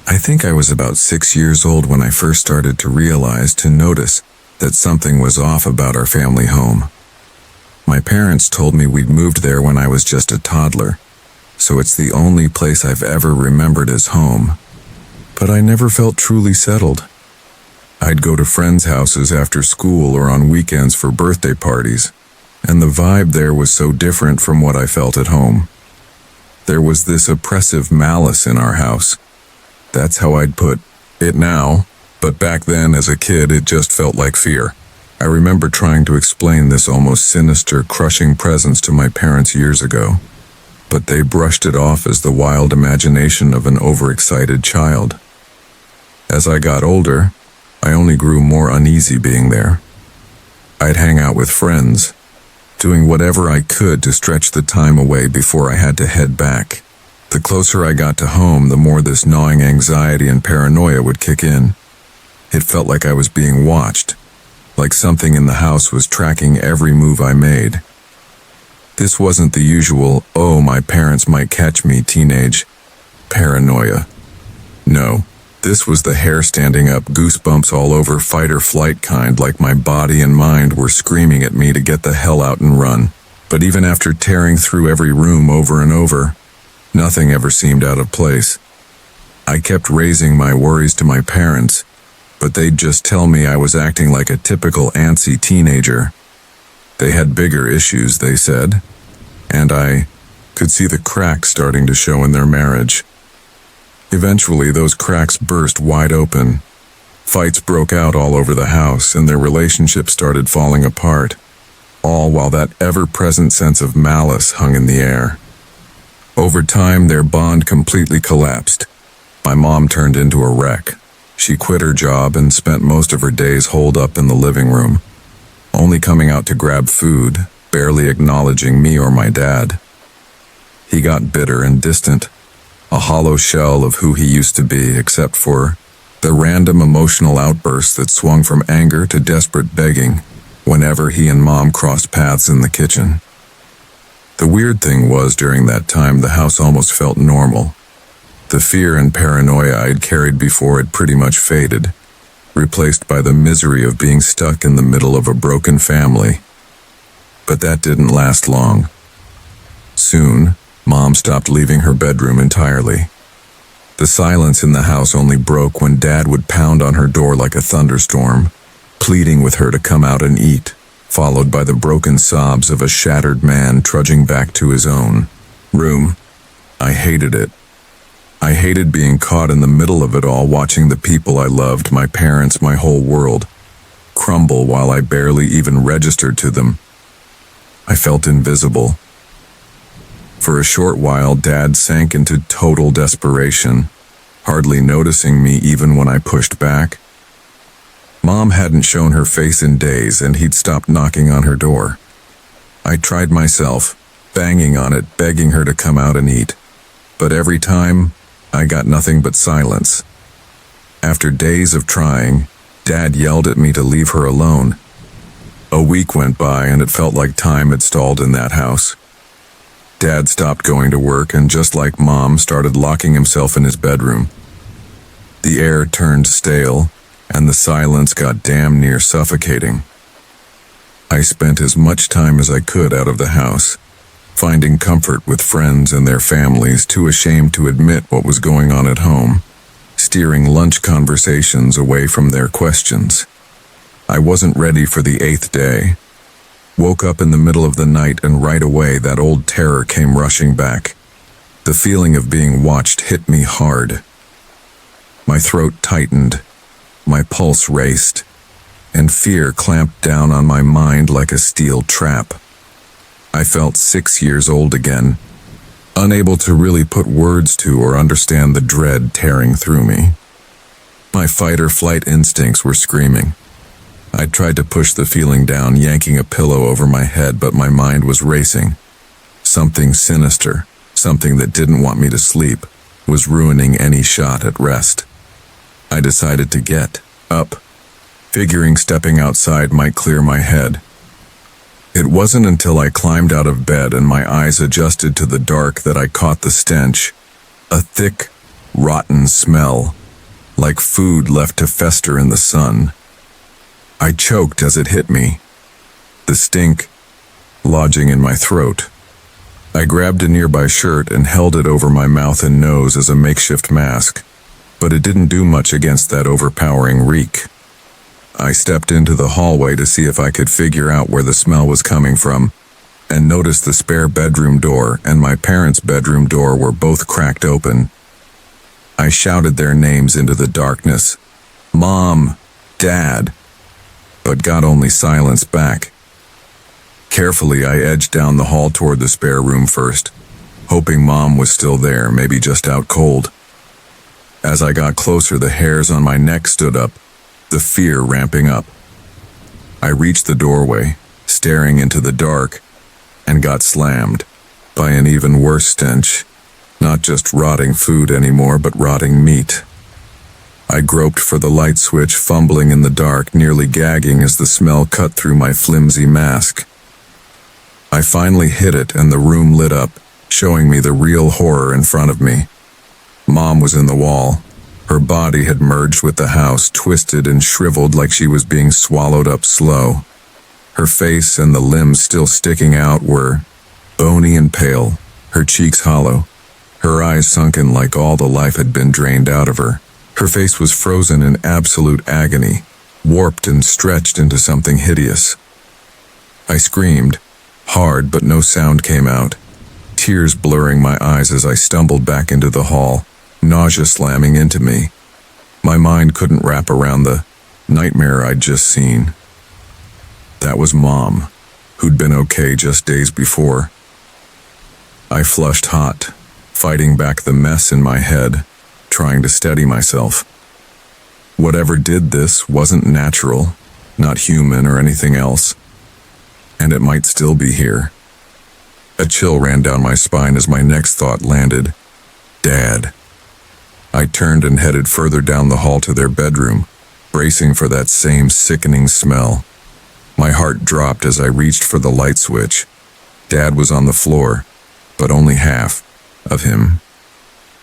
I think I was about 6 years old when I first started to notice that something was off about our family home. My parents told me we'd moved there when I was just a toddler, so it's the only place I've ever remembered as home. But I never felt truly settled. I'd go to friends' houses after school or on weekends for birthday parties, and the vibe there was so different from what I felt at home. There was this oppressive malice in our house. That's how I'd put it now, but back then as a kid it just felt like fear. I remember trying to explain this almost sinister, crushing presence to my parents years ago, but they brushed it off as the wild imagination of an overexcited child. As I got older, I only grew more uneasy being there. I'd hang out with friends, doing whatever I could to stretch the time away before I had to head back. The closer I got to home, the more this gnawing anxiety and paranoia would kick in. It felt like I was being watched, like something in the house was tracking every move I made. This wasn't the usual, "oh, my parents might catch me" teenage paranoia. No, this was the hair standing up, goosebumps all over, fight or flight kind, like my body and mind were screaming at me to get the hell out and run. But even after tearing through every room over and over, nothing ever seemed out of place. I kept raising my worries to my parents, but they'd just tell me I was acting like a typical antsy teenager. They had bigger issues, they said, and I could see the cracks starting to show in their marriage. Eventually, those cracks burst wide open. Fights broke out all over the house, and their relationship started falling apart, all while that ever-present sense of malice hung in the air. Over time, their bond completely collapsed. My mom turned into a wreck. She quit her job and spent most of her days holed up in the living room, only coming out to grab food, barely acknowledging me or my dad. He got bitter and distant, a hollow shell of who he used to be, except for the random emotional outbursts that swung from anger to desperate begging whenever he and Mom crossed paths in the kitchen. The weird thing was, during that time, the house almost felt normal. The fear and paranoia I'd carried before had pretty much faded, replaced by the misery of being stuck in the middle of a broken family. But that didn't last long. Soon, Mom stopped leaving her bedroom entirely. The silence in the house only broke when Dad would pound on her door like a thunderstorm, pleading with her to come out and eat, followed by the broken sobs of a shattered man trudging back to his own room. I hated it. I hated being caught in the middle of it all, watching the people I loved, my parents, my whole world, crumble while I barely even registered to them. I felt invisible. For a short while, Dad sank into total desperation, hardly noticing me even when I pushed back. Mom hadn't shown her face in days, and he'd stopped knocking on her door. I tried myself, banging on it, begging her to come out and eat. But every time, I got nothing but silence. After days of trying, Dad yelled at me to leave her alone. A week went by, and it felt like time had stalled in that house. Dad stopped going to work and, just like Mom, started locking himself in his bedroom. The air turned stale, and the silence got damn near suffocating. I spent as much time as I could out of the house, finding comfort with friends and their families, too ashamed to admit what was going on at home, steering lunch conversations away from their questions. I wasn't ready for the 8th day. Woke up in the middle of the night, and right away that old terror came rushing back. The feeling of being watched hit me hard. My throat tightened, my pulse raced, and fear clamped down on my mind like a steel trap. I felt 6 years old again, unable to really put words to or understand the dread tearing through me. My fight or flight instincts were screaming. I tried to push the feeling down, yanking a pillow over my head, but my mind was racing. Something sinister, something that didn't want me to sleep, was ruining any shot at rest. I decided to get up, figuring stepping outside might clear my head. It wasn't until I climbed out of bed and my eyes adjusted to the dark that I caught the stench, a thick, rotten smell, like food left to fester in the sun. I choked as it hit me, the stink lodging in my throat. I grabbed a nearby shirt and held it over my mouth and nose as a makeshift mask, but it didn't do much against that overpowering reek. I stepped into the hallway to see if I could figure out where the smell was coming from, and noticed the spare bedroom door and my parents' bedroom door were both cracked open. I shouted their names into the darkness, "Mom, Dad," but got only silence back. Carefully, I edged down the hall toward the spare room first, hoping Mom was still there, maybe just out cold. As I got closer, the hairs on my neck stood up, the fear ramping up. I reached the doorway, staring into the dark, and got slammed by an even worse stench. Not just rotting food anymore, but rotting meat. I groped for the light switch, fumbling in the dark, nearly gagging as the smell cut through my flimsy mask. I finally hit it and the room lit up, showing me the real horror in front of me. Mom was in the wall. Her body had merged with the house, twisted and shriveled like she was being swallowed up slow. Her face and the limbs still sticking out were bony and pale, her cheeks hollow, her eyes sunken like all the life had been drained out of her. Her face was frozen in absolute agony, warped and stretched into something hideous. I screamed, hard, but no sound came out, tears blurring my eyes as I stumbled back into the hall, nausea slamming into me. My mind couldn't wrap around the nightmare I'd just seen. That was Mom, who'd been okay just days before. I flushed hot, fighting back the mess in my head, trying to steady myself. Whatever did this wasn't natural, not human or anything else, and it might still be here. A chill ran down my spine as my next thought landed. Dad. I turned and headed further down the hall to their bedroom, bracing for that same sickening smell. My heart dropped as I reached for the light switch. Dad was on the floor, but only half of him.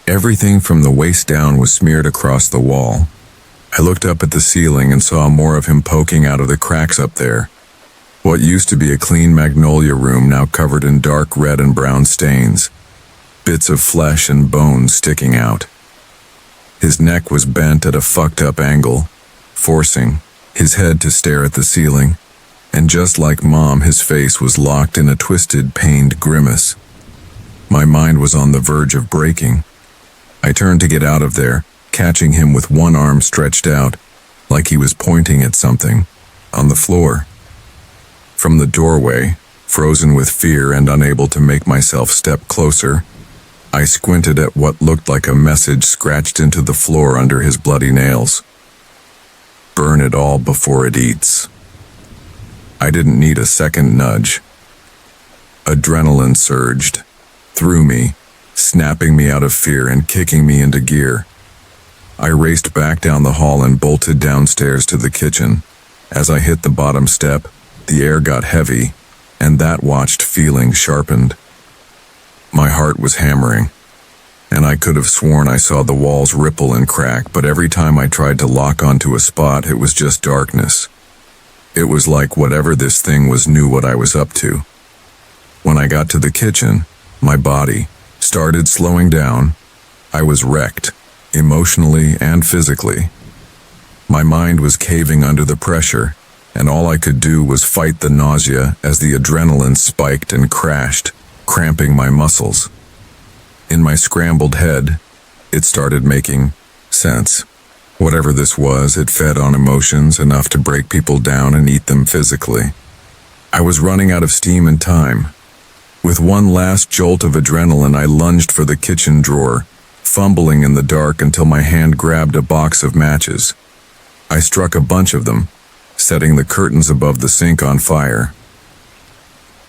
Everything from the waist down was smeared across the wall. I looked up at the ceiling and saw more of him poking out of the cracks up there. What used to be a clean magnolia room now covered in dark red and brown stains, bits of flesh and bones sticking out. His neck was bent at a fucked up angle, forcing his head to stare at the ceiling, and just like Mom, his face was locked in a twisted, pained grimace. My mind was on the verge of breaking. I turned to get out of there, catching him with one arm stretched out, like he was pointing at something, on the floor. From the doorway, frozen with fear and unable to make myself step closer, I squinted at what looked like a message scratched into the floor under his bloody nails. Burn it all before it eats. I didn't need a second nudge. Adrenaline surged through me, snapping me out of fear and kicking me into gear. I raced back down the hall and bolted downstairs to the kitchen. As I hit the bottom step, the air got heavy, and that watched feeling sharpened. My heart was hammering, and I could have sworn I saw the walls ripple and crack, but every time I tried to lock onto a spot, it was just darkness. It was like whatever this thing was knew what I was up to. When I got to the kitchen, my body started slowing down. I was wrecked, emotionally and physically. My mind was caving under the pressure, and all I could do was fight the nausea as the adrenaline spiked and crashed, cramping my muscles. In my scrambled head, it started making sense. Whatever this was, it fed on emotions enough to break people down and eat them physically. I was running out of steam and time. With one last jolt of adrenaline, I lunged for the kitchen drawer, fumbling in the dark until my hand grabbed a box of matches. I struck a bunch of them, setting the curtains above the sink on fire.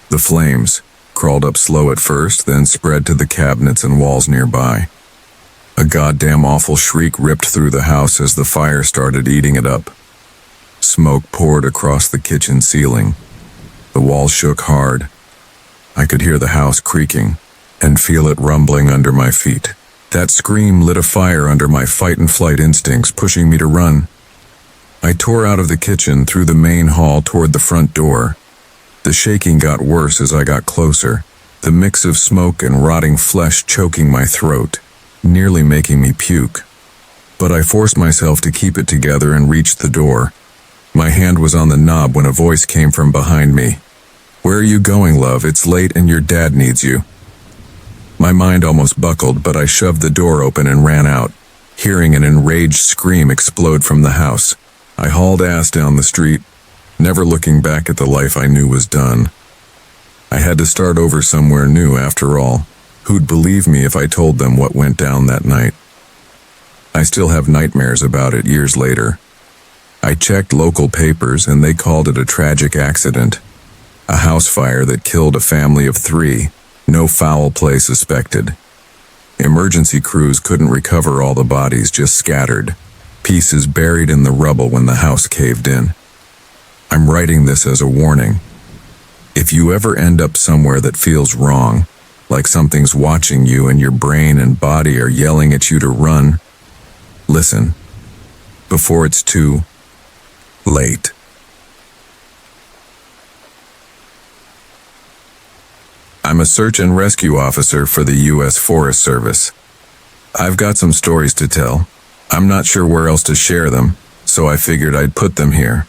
The flames crawled up slow at first, then spread to the cabinets and walls nearby. A goddamn awful shriek ripped through the house as the fire started eating it up. Smoke poured across the kitchen ceiling. The walls shook hard. I could hear the house creaking and feel it rumbling under my feet. That scream lit a fire under my fight-and-flight instincts, pushing me to run. I tore out of the kitchen through the main hall toward the front door. The shaking got worse as I got closer, the mix of smoke and rotting flesh choking my throat, nearly making me puke. But I forced myself to keep it together and reached the door. My hand was on the knob when a voice came from behind me. "Where are you going, love? It's late and your dad needs you." My mind almost buckled, but I shoved the door open and ran out, hearing an enraged scream explode from the house. I hauled ass down the street, never looking back at the life I knew was done. I had to start over somewhere new after all. Who'd believe me if I told them what went down that night? I still have nightmares about it years later. I checked local papers and they called it a tragic accident. A house fire that killed a family of 3, no foul play suspected. Emergency crews couldn't recover all the bodies, just scattered, pieces buried in the rubble when the house caved in. I'm writing this as a warning. If you ever end up somewhere that feels wrong, like something's watching you and your brain and body are yelling at you to run, listen, before it's too late. I'm a search and rescue officer for the U.S. Forest Service. I've got some stories to tell. I'm not sure where else to share them, so I figured I'd put them here.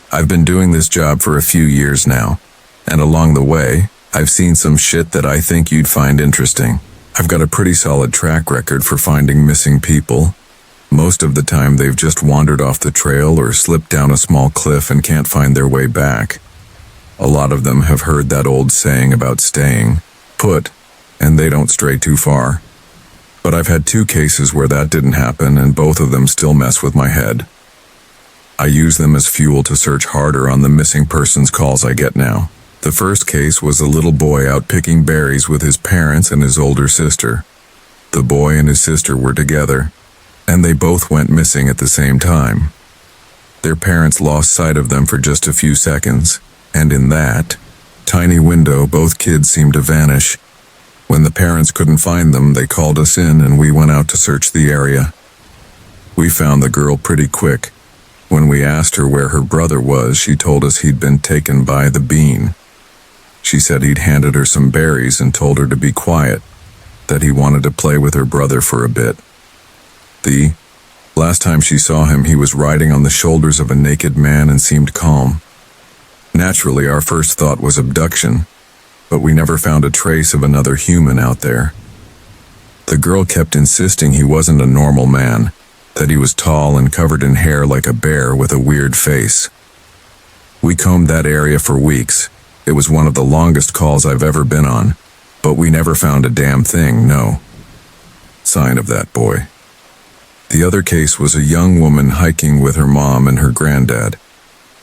I've been doing this job for a few years now, and along the way, I've seen some shit that I think you'd find interesting. I've got a pretty solid track record for finding missing people. Most of the time they've just wandered off the trail or slipped down a small cliff and can't find their way back. A lot of them have heard that old saying about staying put, and they don't stray too far. But I've had 2 cases where that didn't happen, and both of them still mess with my head. I use them as fuel to search harder on the missing persons calls I get now. The first case was a little boy out picking berries with his parents and his older sister. The boy and his sister were together, and they both went missing at the same time. Their parents lost sight of them for just a few seconds, and in that tiny window both kids seemed to vanish. When the parents couldn't find them, they called us in and we went out to search the area. We found the girl pretty quick. When we asked her where her brother was, she told us he'd been taken by the bean. She said he'd handed her some berries and told her to be quiet, that he wanted to play with her brother for a bit. The last time she saw him, he was riding on the shoulders of a naked man and seemed calm. Naturally, our first thought was abduction, but we never found a trace of another human out there. The girl kept insisting he wasn't a normal man, that he was tall and covered in hair like a bear with a weird face. We combed that area for weeks. It was one of the longest calls I've ever been on, but we never found a damn thing, no sign of that boy. The other case was a young woman hiking with her mom and her granddad.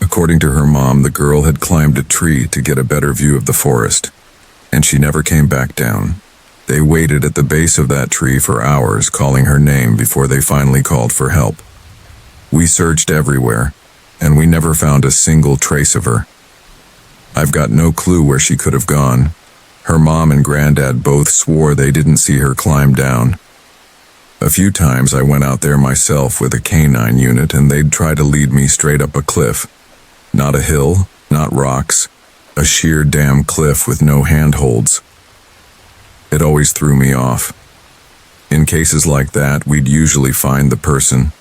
According to her mom, the girl had climbed a tree to get a better view of the forest, and she never came back down. They waited at the base of that tree for hours, calling her name before they finally called for help. We searched everywhere, and we never found a single trace of her. I've got no clue where she could have gone. Her mom and granddad both swore they didn't see her climb down. A few times I went out there myself with a canine unit and they'd try to lead me straight up a cliff. Not a hill, not rocks, a sheer damn cliff with no handholds. It always threw me off. In cases like that, we'd usually find the person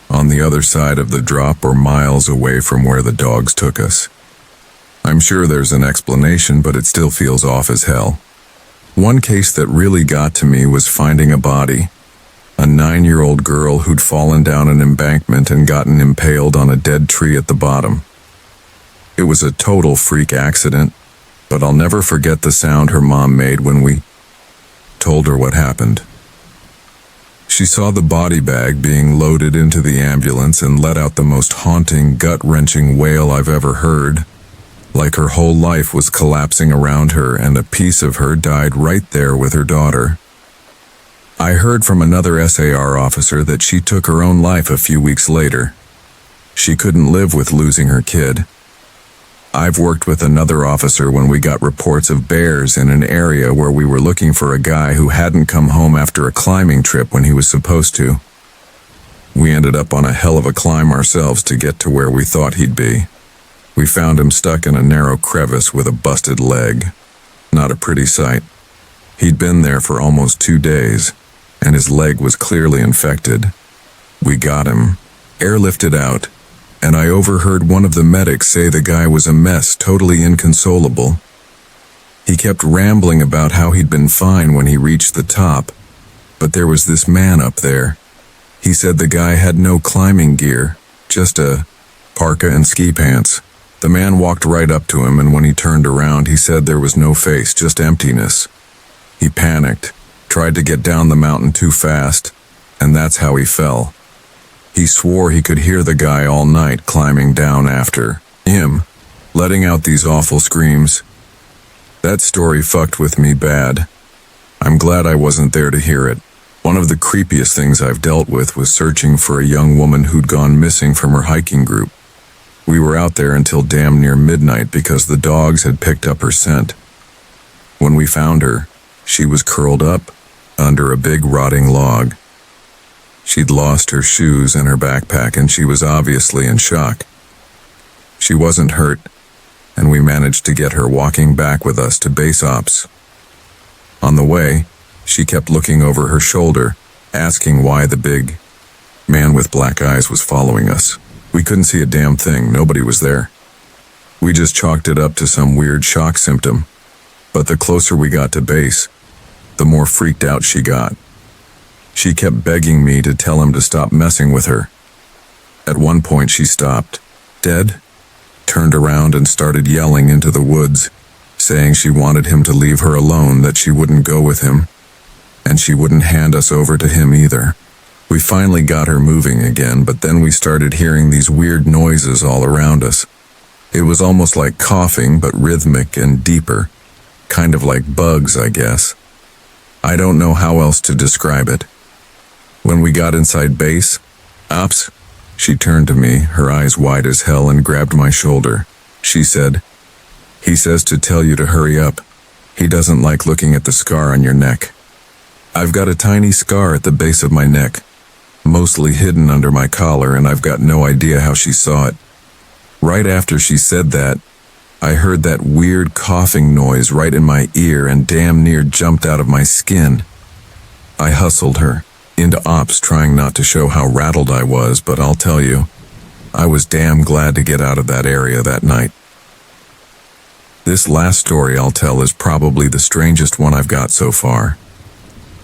on the other side of the drop or miles away from where the dogs took us. I'm sure there's an explanation, but it still feels off as hell. One case that really got to me was finding a body. A 9-year-old girl who'd fallen down an embankment and gotten impaled on a dead tree at the bottom. It was a total freak accident, but I'll never forget the sound her mom made when we told her what happened. She saw the body bag being loaded into the ambulance and let out the most haunting, gut-wrenching wail I've ever heard, like her whole life was collapsing around her and a piece of her died right there with her daughter. I heard from another SAR officer that she took her own life a few weeks later. She couldn't live with losing her kid. I've worked with another officer when we got reports of bears in an area where we were looking for a guy who hadn't come home after a climbing trip when he was supposed to. We ended up on a hell of a climb ourselves to get to where we thought he'd be. We found him stuck in a narrow crevice with a busted leg. Not a pretty sight. He'd been there for almost 2 days, and his leg was clearly infected. We got him, airlifted out, and I overheard one of the medics say the guy was a mess, totally inconsolable. He kept rambling about how he'd been fine when he reached the top, but there was this man up there. He said the guy had no climbing gear, just a parka and ski pants. The man walked right up to him, and when he turned around, he said there was no face, just emptiness. He panicked, tried to get down the mountain too fast, and that's how he fell. He swore he could hear the guy all night climbing down after him, letting out these awful screams. That story fucked with me bad. I'm glad I wasn't there to hear it. One of the creepiest things I've dealt with was searching for a young woman who'd gone missing from her hiking group. We were out there until damn near midnight because the dogs had picked up her scent. When we found her, she was curled up under a big rotting log. She'd lost her shoes and her backpack, and she was obviously in shock. She wasn't hurt, and we managed to get her walking back with us to base ops. On the way, she kept looking over her shoulder, asking why the big man with black eyes was following us. We couldn't see a damn thing, nobody was there. We just chalked it up to some weird shock symptom, but the closer we got to base, the more freaked out she got. She kept begging me to tell him to stop messing with her. At one point she stopped, dead, turned around and started yelling into the woods, saying she wanted him to leave her alone, that she wouldn't go with him, and she wouldn't hand us over to him either. We finally got her moving again, but then we started hearing these weird noises all around us. It was almost like coughing, but rhythmic and deeper, kind of like bugs, I guess. I don't know how else to describe it. When we got inside base, ops, she turned to me, her eyes wide as hell, and grabbed my shoulder. She said, "He says to tell you to hurry up. He doesn't like looking at the scar on your neck." I've got a tiny scar at the base of my neck, mostly hidden under my collar, and I've got no idea how she saw it. Right after she said that, I heard that weird coughing noise right in my ear and damn near jumped out of my skin. I hustled her into ops, trying not to show how rattled I was, but I'll tell you, I was damn glad to get out of that area that night. This last story I'll tell is probably the strangest one I've got so far.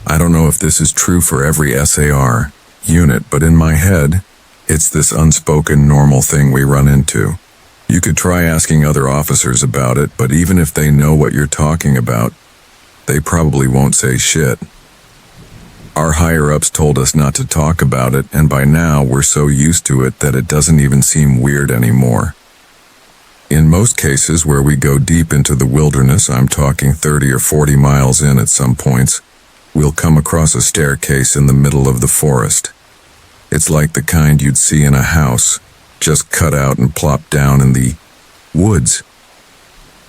I don't know if this is true for every SAR unit, but in my head, it's this unspoken normal thing we run into. You could try asking other officers about it, but even if they know what you're talking about, they probably won't say shit. Our higher-ups told us not to talk about it, and by now we're so used to it that it doesn't even seem weird anymore. In most cases where we go deep into the wilderness, I'm talking 30 or 40 miles in at some points, we'll come across a staircase in the middle of the forest. It's like the kind you'd see in a house, just cut out and plopped down in the woods.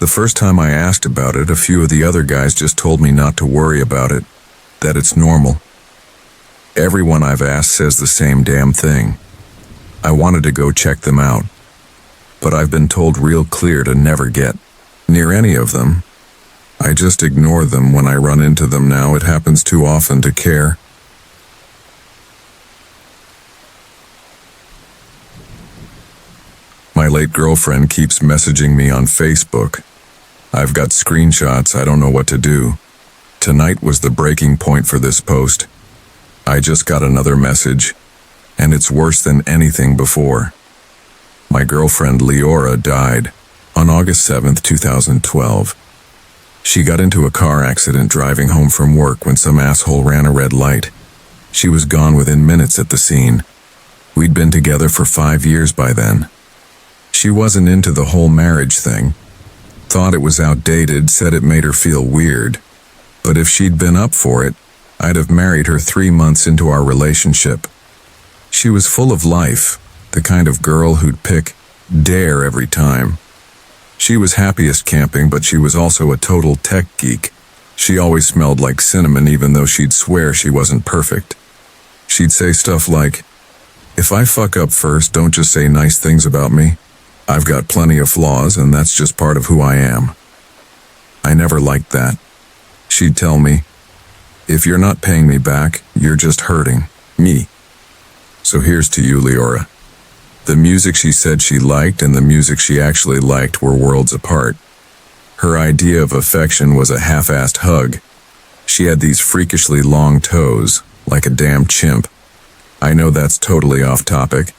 The first time I asked about it, a few of the other guys just told me not to worry about it, that it's normal. Everyone I've asked says the same damn thing. I wanted to go check them out, but I've been told real clear to never get near any of them. I just ignore them when I run into them now. It happens too often to care. My late girlfriend keeps messaging me on Facebook. I've got screenshots, I don't know what to do. Tonight was the breaking point for this post. I just got another message, and it's worse than anything before. My girlfriend Leora died on August 7th, 2012. She got into a car accident driving home from work when some asshole ran a red light. She was gone within minutes at the scene. We'd been together for 5 years by then. She wasn't into the whole marriage thing. Thought it was outdated, said it made her feel weird. But if she'd been up for it, I'd have married her 3 months into our relationship. She was full of life, the kind of girl who'd pick dare every time. She was happiest camping, but she was also a total tech geek. She always smelled like cinnamon even though she'd swear she wasn't perfect. She'd say stuff like, "If I fuck up first, don't just say nice things about me. I've got plenty of flaws and that's just part of who I am." I never liked that. She'd tell me, "If you're not paying me back, you're just hurting me." So here's to you, Leora. The music she said she liked and the music she actually liked were worlds apart. Her idea of affection was a half-assed hug. She had these freakishly long toes, like a damn chimp. I know that's totally off topic,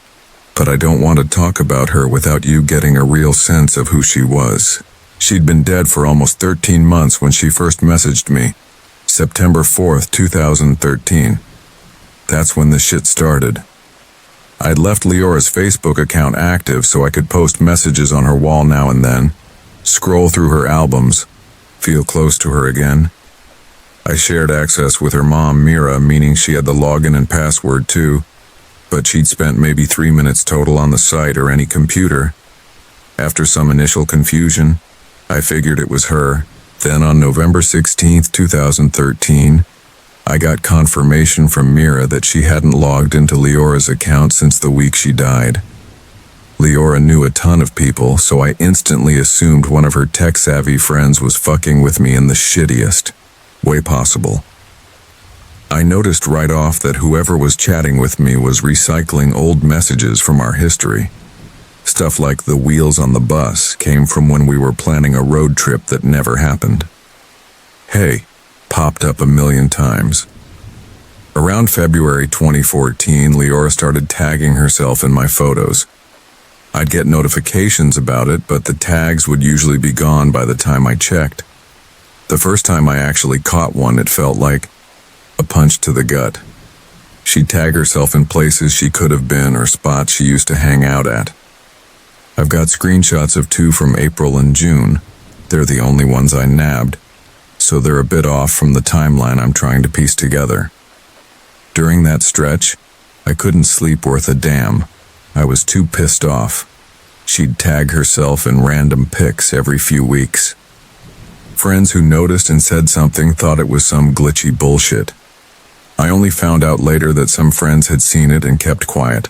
but I don't want to talk about her without you getting a real sense of who she was. She'd been dead for almost 13 months when she first messaged me, September 4th, 2013. That's when the shit started. I'd left Leora's Facebook account active so I could post messages on her wall now and then, scroll through her albums, feel close to her again. I shared access with her mom, Mira, meaning she had the login and password too, but she'd spent maybe 3 minutes total on the site or any computer. After some initial confusion, I figured it was her. Then on November 16th, 2013, I got confirmation from Mira that she hadn't logged into Leora's account since the week she died. Leora knew a ton of people, so I instantly assumed one of her tech-savvy friends was fucking with me in the shittiest way possible. I noticed right off that whoever was chatting with me was recycling old messages from our history. Stuff like the wheels on the bus came from when we were planning a road trip that never happened. Hey, popped up a million times. Around February 2014, Leora started tagging herself in my photos. I'd get notifications about it, but the tags would usually be gone by the time I checked. The first time I actually caught one, it felt like a punch to the gut. She'd tag herself in places she could have been or spots she used to hang out at. I've got screenshots of 2 from April and June. They're the only ones I nabbed, so they're a bit off from the timeline I'm trying to piece together. During that stretch, I couldn't sleep worth a damn. I was too pissed off. She'd tag herself in random pics every few weeks. Friends who noticed and said something thought it was some glitchy bullshit. I only found out later that some friends had seen it and kept quiet.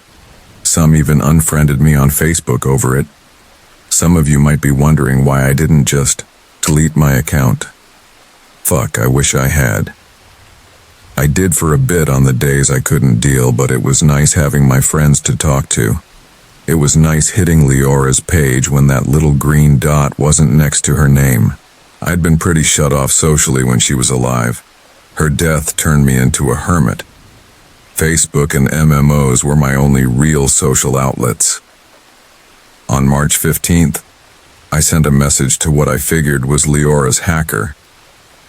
Some even unfriended me on Facebook over it. Some of you might be wondering why I didn't just delete my account. Fuck, I wish I had. I did for a bit on the days I couldn't deal, but it was nice having my friends to talk to. It was nice hitting Leora's page when that little green dot wasn't next to her name. I'd been pretty shut off socially when she was alive. Her death turned me into a hermit. Facebook and MMOs were my only real social outlets. On March 15th, I sent a message to what I figured was Leora's hacker.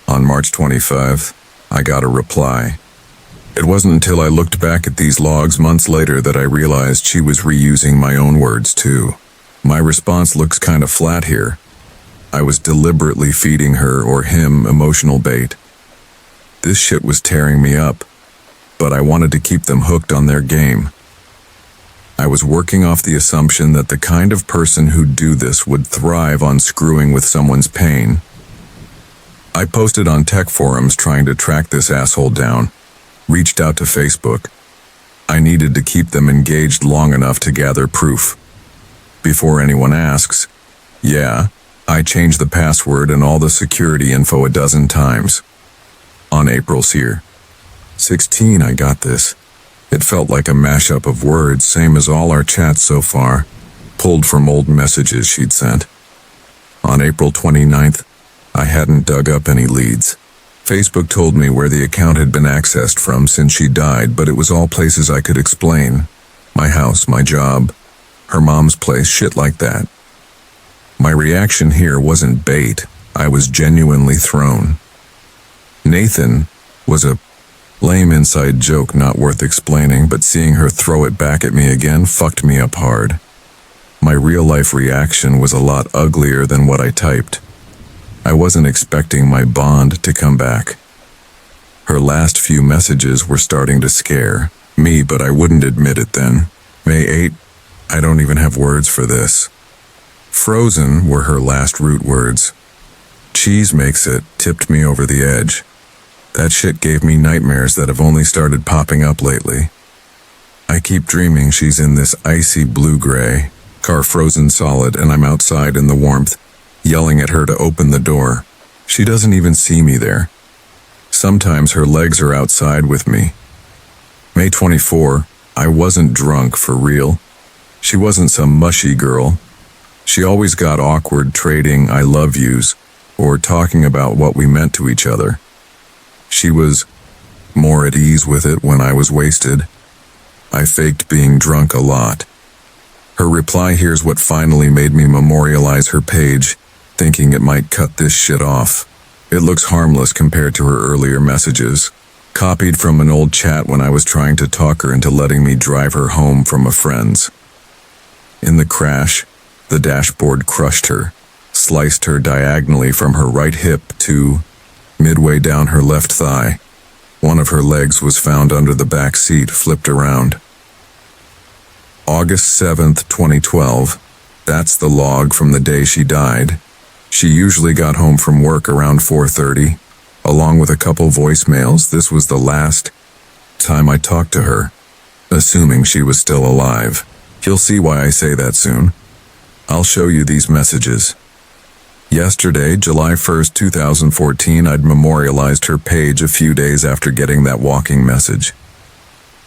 On March 25th, I got a reply. It wasn't until I looked back at these logs months later that I realized she was reusing my own words too. My response looks kind of flat here. I was deliberately feeding her or him emotional bait. This shit was tearing me up, but I wanted to keep them hooked on their game. I was working off the assumption that the kind of person who'd do this would thrive on screwing with someone's pain. I posted on tech forums trying to track this asshole down, reached out to Facebook. I needed to keep them engaged long enough to gather proof. Before anyone asks, yeah, I changed the password and all the security info a dozen times. On April 16, I got this. It felt like a mashup of words, same as all our chats so far, pulled from old messages she'd sent. On April 29th, I hadn't dug up any leads. Facebook told me where the account had been accessed from since she died, but it was all places I could explain. My house, my job, her mom's place, shit like that. My reaction here wasn't bait. I was genuinely thrown. Nathan was a lame inside joke not worth explaining, but seeing her throw it back at me again fucked me up hard. My real-life reaction was a lot uglier than what I typed. I wasn't expecting my bond to come back. Her last few messages were starting to scare me, but I wouldn't admit it then. May 8, I don't even have words for this. Frozen were her last root words. Cheese makes it tipped me over the edge. That shit gave me nightmares that have only started popping up lately. I keep dreaming she's in this icy blue-gray, car frozen solid, and I'm outside in the warmth, yelling at her to open the door. She doesn't even see me there. Sometimes her legs are outside with me. May 24, I wasn't drunk for real. She wasn't some mushy girl. She always got awkward trading I love yous or talking about what we meant to each other. She was more at ease with it when I was wasted. I faked being drunk a lot. Her reply here's what finally made me memorialize her page, thinking it might cut this shit off. It looks harmless compared to her earlier messages, copied from an old chat when I was trying to talk her into letting me drive her home from a friend's. In the crash, the dashboard crushed her, sliced her diagonally from her right hip to midway down her left thigh. One of her legs was found under the back seat, flipped around. August 7th, 2012. That's the log from the day she died. She usually got home from work around 4:30. Along with a couple voicemails, this was the last time I talked to her, assuming she was still alive. You'll see why I say that soon. I'll show you these messages. Yesterday, July 1st, 2014, I'd memorialized her page a few days after getting that walking message.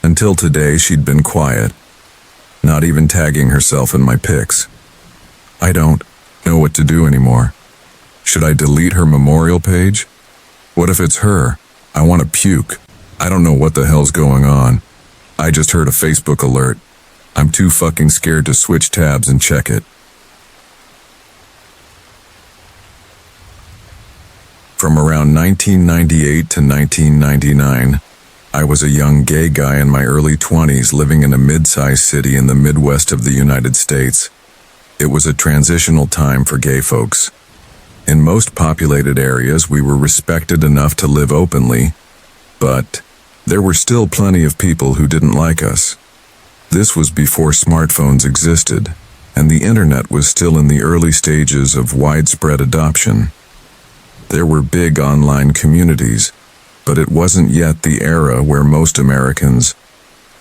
Until today, she'd been quiet, not even tagging herself in my pics. I don't know what to do anymore. Should I delete her memorial page? What if it's her? I want to puke. I don't know what the hell's going on. I just heard a Facebook alert. I'm too fucking scared to switch tabs and check it. From around 1998 to 1999, I was a young gay guy in my early 20s living in a mid-sized city in the Midwest of the United States. It was a transitional time for gay folks. In most populated areas, we were respected enough to live openly, but there were still plenty of people who didn't like us. This was before smartphones existed, and the internet was still in the early stages of widespread adoption. There were big online communities, but it wasn't yet the era where most Americans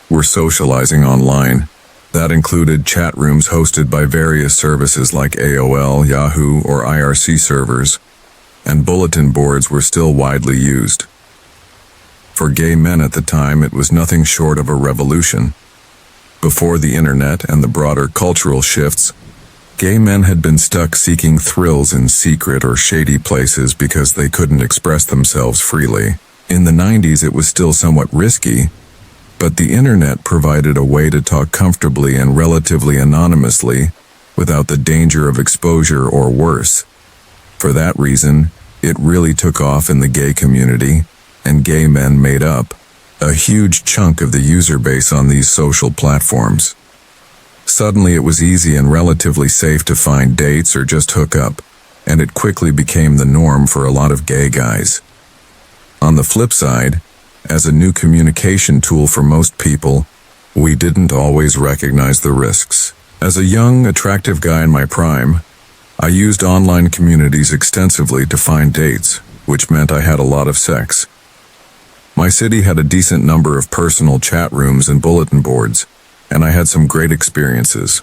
were socializing online. That included chat rooms hosted by various services like AOL, Yahoo, or IRC servers, and bulletin boards were still widely used. For gay men at the time, it was nothing short of a revolution. Before the internet and the broader cultural shifts, gay men had been stuck seeking thrills in secret or shady places because they couldn't express themselves freely. In the 90s, it was still somewhat risky, but the internet provided a way to talk comfortably and relatively anonymously without the danger of exposure or worse. For that reason, it really took off in the gay community, and gay men made up a huge chunk of the user base on these social platforms. Suddenly it was easy and relatively safe to find dates or just hook up, and it quickly became the norm for a lot of gay guys. On the flip side, as a new communication tool for most people, we didn't always recognize the risks. As a young, attractive guy in my prime, I used online communities extensively to find dates, which meant I had a lot of sex. My city had a decent number of personal chat rooms and bulletin boards, and I had some great experiences.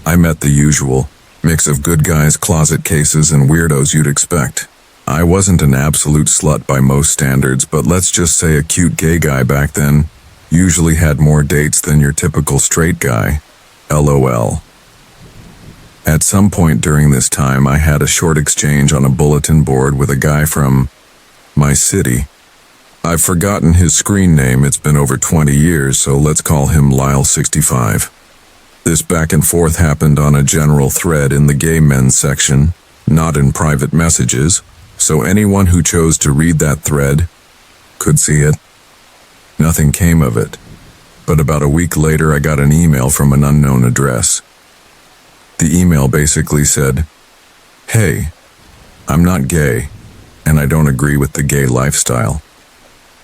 I met the usual mix of good guys, closet cases, and weirdos you'd expect. I wasn't an absolute slut by most standards, but let's just say a cute gay guy back then usually had more dates than your typical straight guy. LOL. At some point during this time, I had a short exchange on a bulletin board with a guy from my city. I've forgotten his screen name, it's been over 20 years, so let's call him Lyle65. This back and forth happened on a general thread in the gay men's section, not in private messages, so anyone who chose to read that thread could see it. Nothing came of it, but about a week later I got an email from an unknown address. The email basically said, "Hey, I'm not gay, and I don't agree with the gay lifestyle.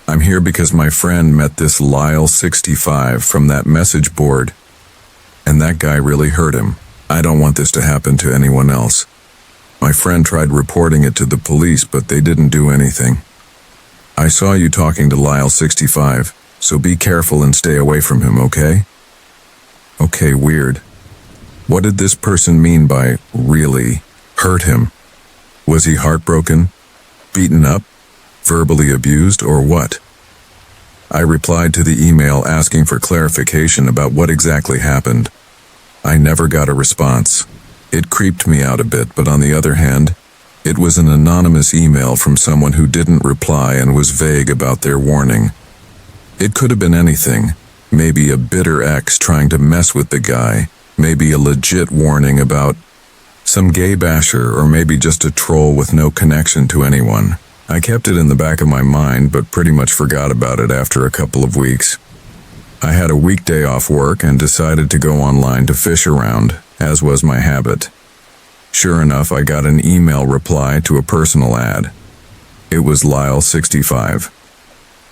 I'm here because my friend met this Lyle65 from that message board, and that guy really hurt him. I don't want this to happen to anyone else. My friend tried reporting it to the police, but they didn't do anything. I saw you talking to Lyle 65, so be careful and stay away from him, okay? Okay, weird. What did this person mean by really hurt him? Was he heartbroken, beaten up, verbally abused, or what? I replied to the email asking for clarification about what exactly happened. I never got a response. It creeped me out a bit, but on the other hand, it was an anonymous email from someone who didn't reply and was vague about their warning. It could have been anything. Maybe a bitter ex trying to mess with the guy, maybe a legit warning about some gay basher, or maybe just a troll with no connection to anyone. I kept it in the back of my mind, but pretty much forgot about it after a couple of weeks. I had a weekday off work and decided to go online to fish around, as was my habit. Sure enough, I got an email reply to a personal ad. It was Lyle 65.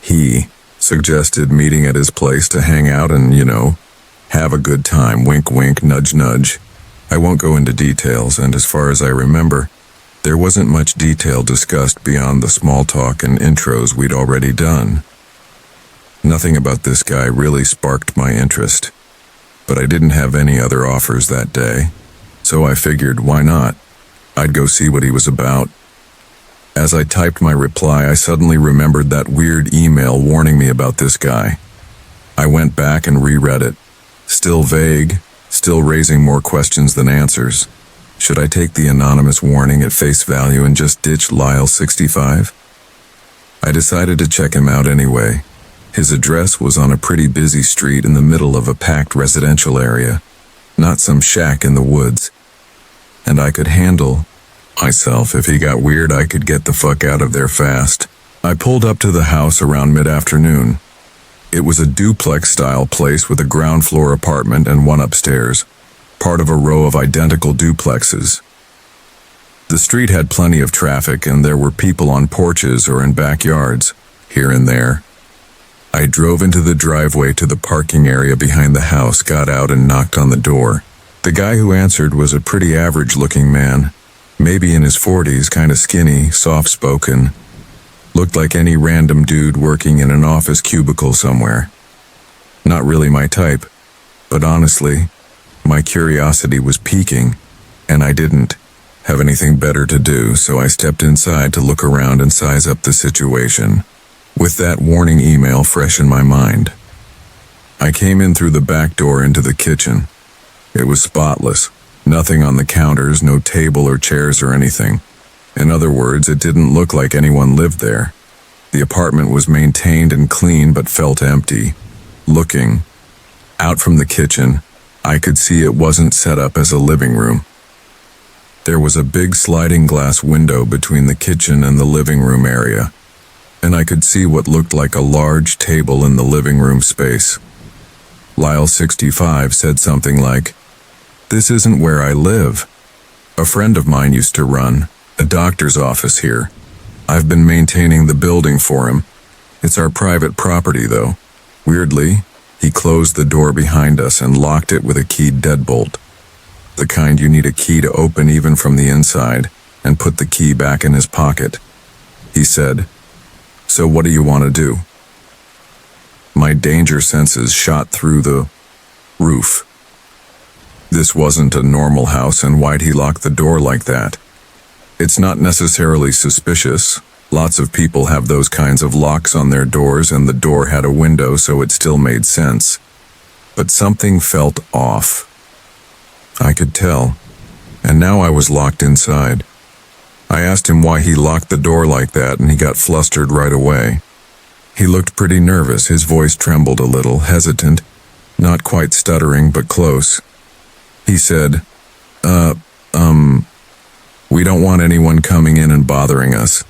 He suggested meeting at his place to hang out and, have a good time, wink wink, nudge nudge. I won't go into details, and as far as I remember, there wasn't much detail discussed beyond the small talk and intros we'd already done. Nothing about this guy really sparked my interest, but I didn't have any other offers that day, so I figured, why not? I'd go see what he was about. As I typed my reply, I suddenly remembered that weird email warning me about this guy. I went back and reread it. Still vague, still raising more questions than answers. Should I take the anonymous warning at face value and just ditch Lyle 65? I decided to check him out anyway. His address was on a pretty busy street in the middle of a packed residential area, not some shack in the woods. And I could handle myself. If he got weird, I could get the fuck out of there fast. I pulled up to the house around mid-afternoon. It was a duplex-style place with a ground floor apartment and one upstairs, part of a row of identical duplexes. The street had plenty of traffic, and there were people on porches or in backyards, here and there. I drove into the driveway to the parking area behind the house, got out and knocked on the door. The guy who answered was a pretty average-looking man, maybe in his 40s, kind of skinny, soft-spoken. Looked like any random dude working in an office cubicle somewhere. Not really my type, but honestly, my curiosity was piquing, and I didn't have anything better to do, so I stepped inside to look around and size up the situation, with that warning email fresh in my mind. I came in through the back door into the kitchen. It was spotless. Nothing on the counters, no table or chairs or anything. In other words, it didn't look like anyone lived there. The apartment was maintained and clean but felt empty. Looking out from the kitchen, I could see it wasn't set up as a living room. There was a big sliding glass window between the kitchen and the living room area, and I could see what looked like a large table in the living room space. Lyle 65 said something like, "This isn't where I live. A friend of mine used to run a doctor's office here. I've been maintaining the building for him. It's our private property, though." Weirdly, he closed the door behind us and locked it with a keyed deadbolt. The kind you need a key to open even from the inside, and put the key back in his pocket. He said, "So what do you want to do?" My danger senses shot through the roof. This wasn't a normal house, and why'd he lock the door like that? It's not necessarily suspicious. Lots of people have those kinds of locks on their doors, and the door had a window, so it still made sense. But something felt off. I could tell, and now I was locked inside. I asked him why he locked the door like that, and he got flustered right away. He looked pretty nervous. His voice trembled a little, hesitant, not quite stuttering, but close. He said, we don't want anyone coming in and bothering us,"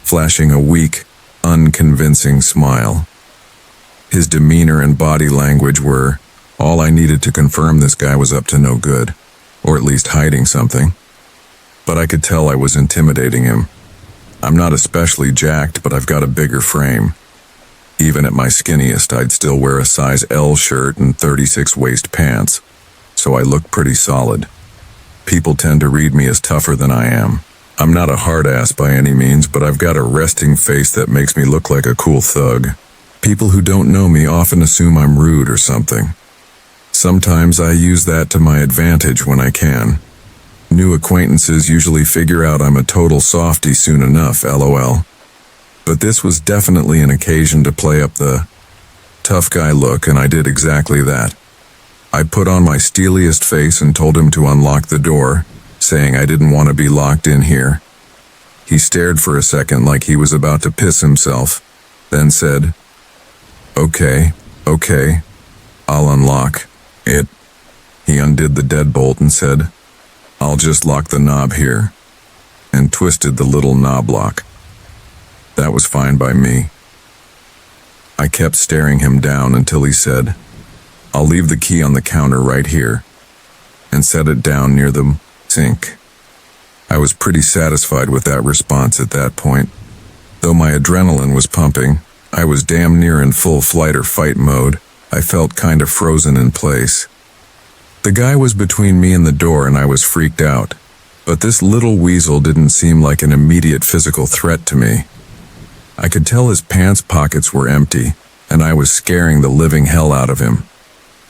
flashing a weak, unconvincing smile. His demeanor and body language were all I needed to confirm this guy was up to no good, or at least hiding something. But I could tell I was intimidating him. I'm not especially jacked, but I've got a bigger frame. Even at my skinniest, I'd still wear a size L shirt and 36 waist pants, so I looked pretty solid. People tend to read me as tougher than I am. I'm not a hard ass by any means, but I've got a resting face that makes me look like a cool thug. People who don't know me often assume I'm rude or something. Sometimes I use that to my advantage when I can. New acquaintances usually figure out I'm a total softie soon enough, lol. But this was definitely an occasion to play up the tough guy look, and I did exactly that. I put on my steeliest face and told him to unlock the door, saying I didn't want to be locked in here. He stared for a second like he was about to piss himself, then said, Okay, I'll unlock it. He undid the deadbolt and said, I'll just lock the knob here, and twisted the little knob lock. That was fine by me. I kept staring him down until he said, I'll leave the key on the counter right here, and set it down near the sink. I was pretty satisfied with that response at that point. Though my adrenaline was pumping, I was damn near in full flight or fight mode. I felt kind of frozen in place. The guy was between me and the door and I was freaked out, but this little weasel didn't seem like an immediate physical threat to me. I could tell his pants pockets were empty, and I was scaring the living hell out of him.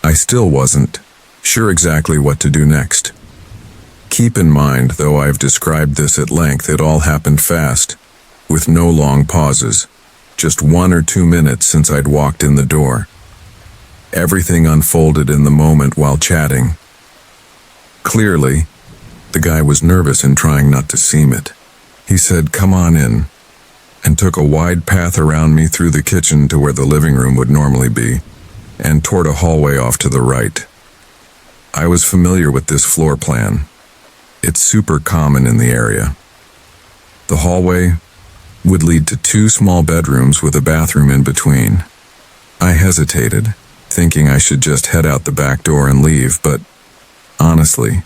I still wasn't sure exactly what to do next. Keep in mind, though I've described this at length, it all happened fast, with no long pauses, just 1 or 2 minutes since I'd walked in the door. Everything unfolded in the moment while chatting. Clearly, the guy was nervous and trying not to seem it. He said, "Come on in," and took a wide path around me through the kitchen to where the living room would normally be, and toward a hallway off to the right. I was familiar with this floor plan. It's super common in the area. The hallway would lead to 2 small bedrooms with a bathroom in between. I hesitated, thinking I should just head out the back door and leave, but honestly,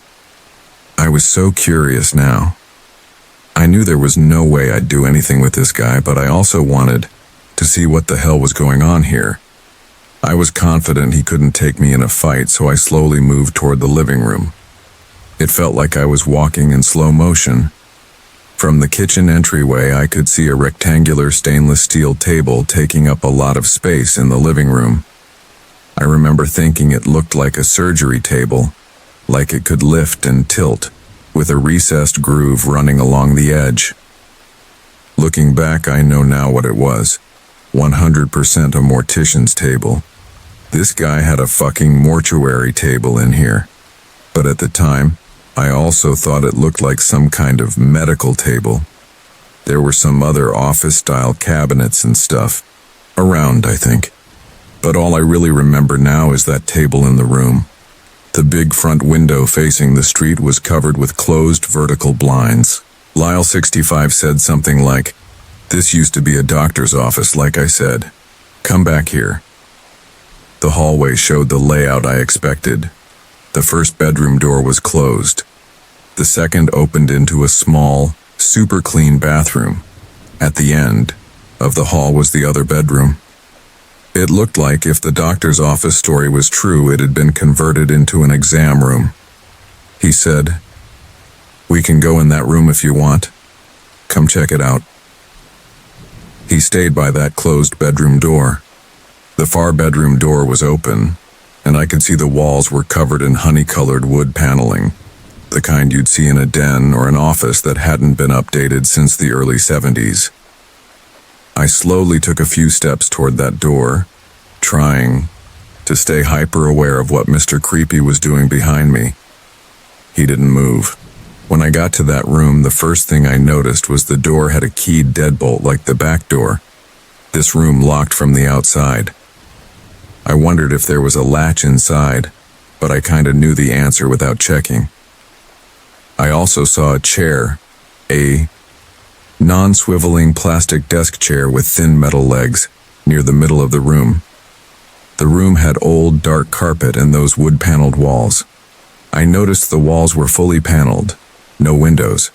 I was so curious now. I knew there was no way I'd do anything with this guy, but I also wanted to see what the hell was going on here. I was confident he couldn't take me in a fight, so I slowly moved toward the living room. It felt like I was walking in slow motion. From the kitchen entryway, I could see a rectangular stainless steel table taking up a lot of space in the living room. I remember thinking it looked like a surgery table, like it could lift and tilt, with a recessed groove running along the edge. Looking back, I know now what it was. 100% a mortician's table. This guy had a fucking mortuary table in here. But at the time, I also thought it looked like some kind of medical table. There were some other office-style cabinets and stuff around, I think. But all I really remember now is that table in the room. The big front window facing the street was covered with closed vertical blinds. Lyle65 said something like, "This used to be a doctor's office, like I said. Come back here." The hallway showed the layout I expected. The first bedroom door was closed. The second opened into a small, super clean bathroom. At the end of the hall was the other bedroom. It looked like if the doctor's office story was true, it had been converted into an exam room. He said, "We can go in that room if you want. Come check it out." He stayed by that closed bedroom door. The far bedroom door was open, and I could see the walls were covered in honey-colored wood paneling, the kind you'd see in a den or an office that hadn't been updated since the early 70s. I slowly took a few steps toward that door, trying to stay hyper-aware of what Mr. Creepy was doing behind me. He didn't move. When I got to that room, the first thing I noticed was the door had a keyed deadbolt like the back door. This room locked from the outside. I wondered if there was a latch inside, but I kinda knew the answer without checking. I also saw a chair, a non-swiveling plastic desk chair with thin metal legs, near the middle of the room. The room had old, dark carpet and those wood-paneled walls. I noticed the walls were fully paneled, no windows.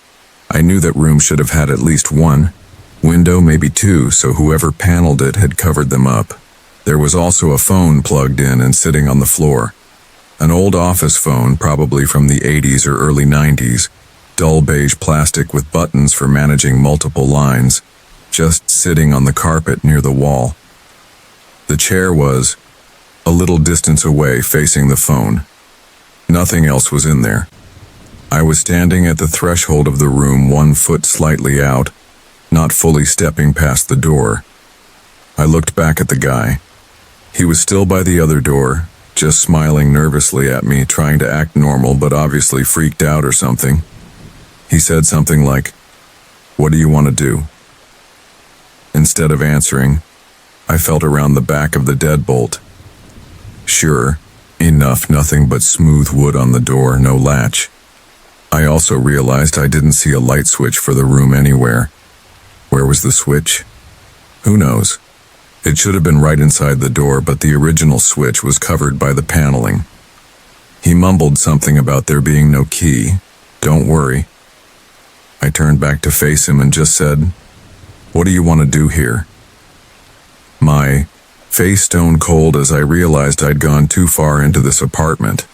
I knew that room should have had at least 1 window, maybe 2, so whoever paneled it had covered them up. There was also a phone plugged in and sitting on the floor. An old office phone, probably from the 80s or early 90s, dull beige plastic with buttons for managing multiple lines, just sitting on the carpet near the wall. The chair was a little distance away, facing the phone. Nothing else was in there. I was standing at the threshold of the room, 1 foot slightly out, not fully stepping past the door. I looked back at the guy. He was still by the other door, just smiling nervously at me, trying to act normal, but obviously freaked out or something. He said something like, "What do you want to do?" Instead of answering, I felt around the back of the deadbolt. Sure enough, nothing but smooth wood on the door, no latch. I also realized I didn't see a light switch for the room anywhere. Where was the switch? Who knows? It should have been right inside the door, but the original switch was covered by the paneling. He mumbled something about there being no key. Don't worry. I turned back to face him and just said, "What do you want to do here?" My face stone cold as I realized I'd gone too far into this apartment.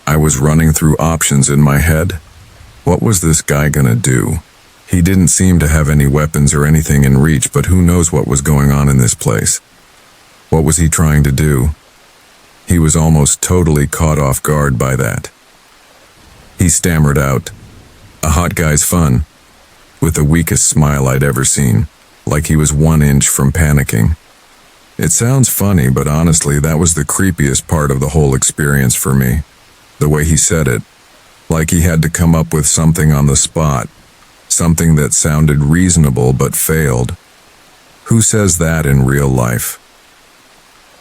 I was running through options in my head. What was this guy gonna do? He didn't seem to have any weapons or anything in reach, but who knows what was going on in this place? What was he trying to do? He was almost totally caught off guard by that. He stammered out, "A hot guy's fun," with the weakest smile I'd ever seen, like he was 1 inch from panicking. It sounds funny, but honestly, that was the creepiest part of the whole experience for me. The way he said it, like he had to come up with something on the spot, something that sounded reasonable but failed. Who says that in real life?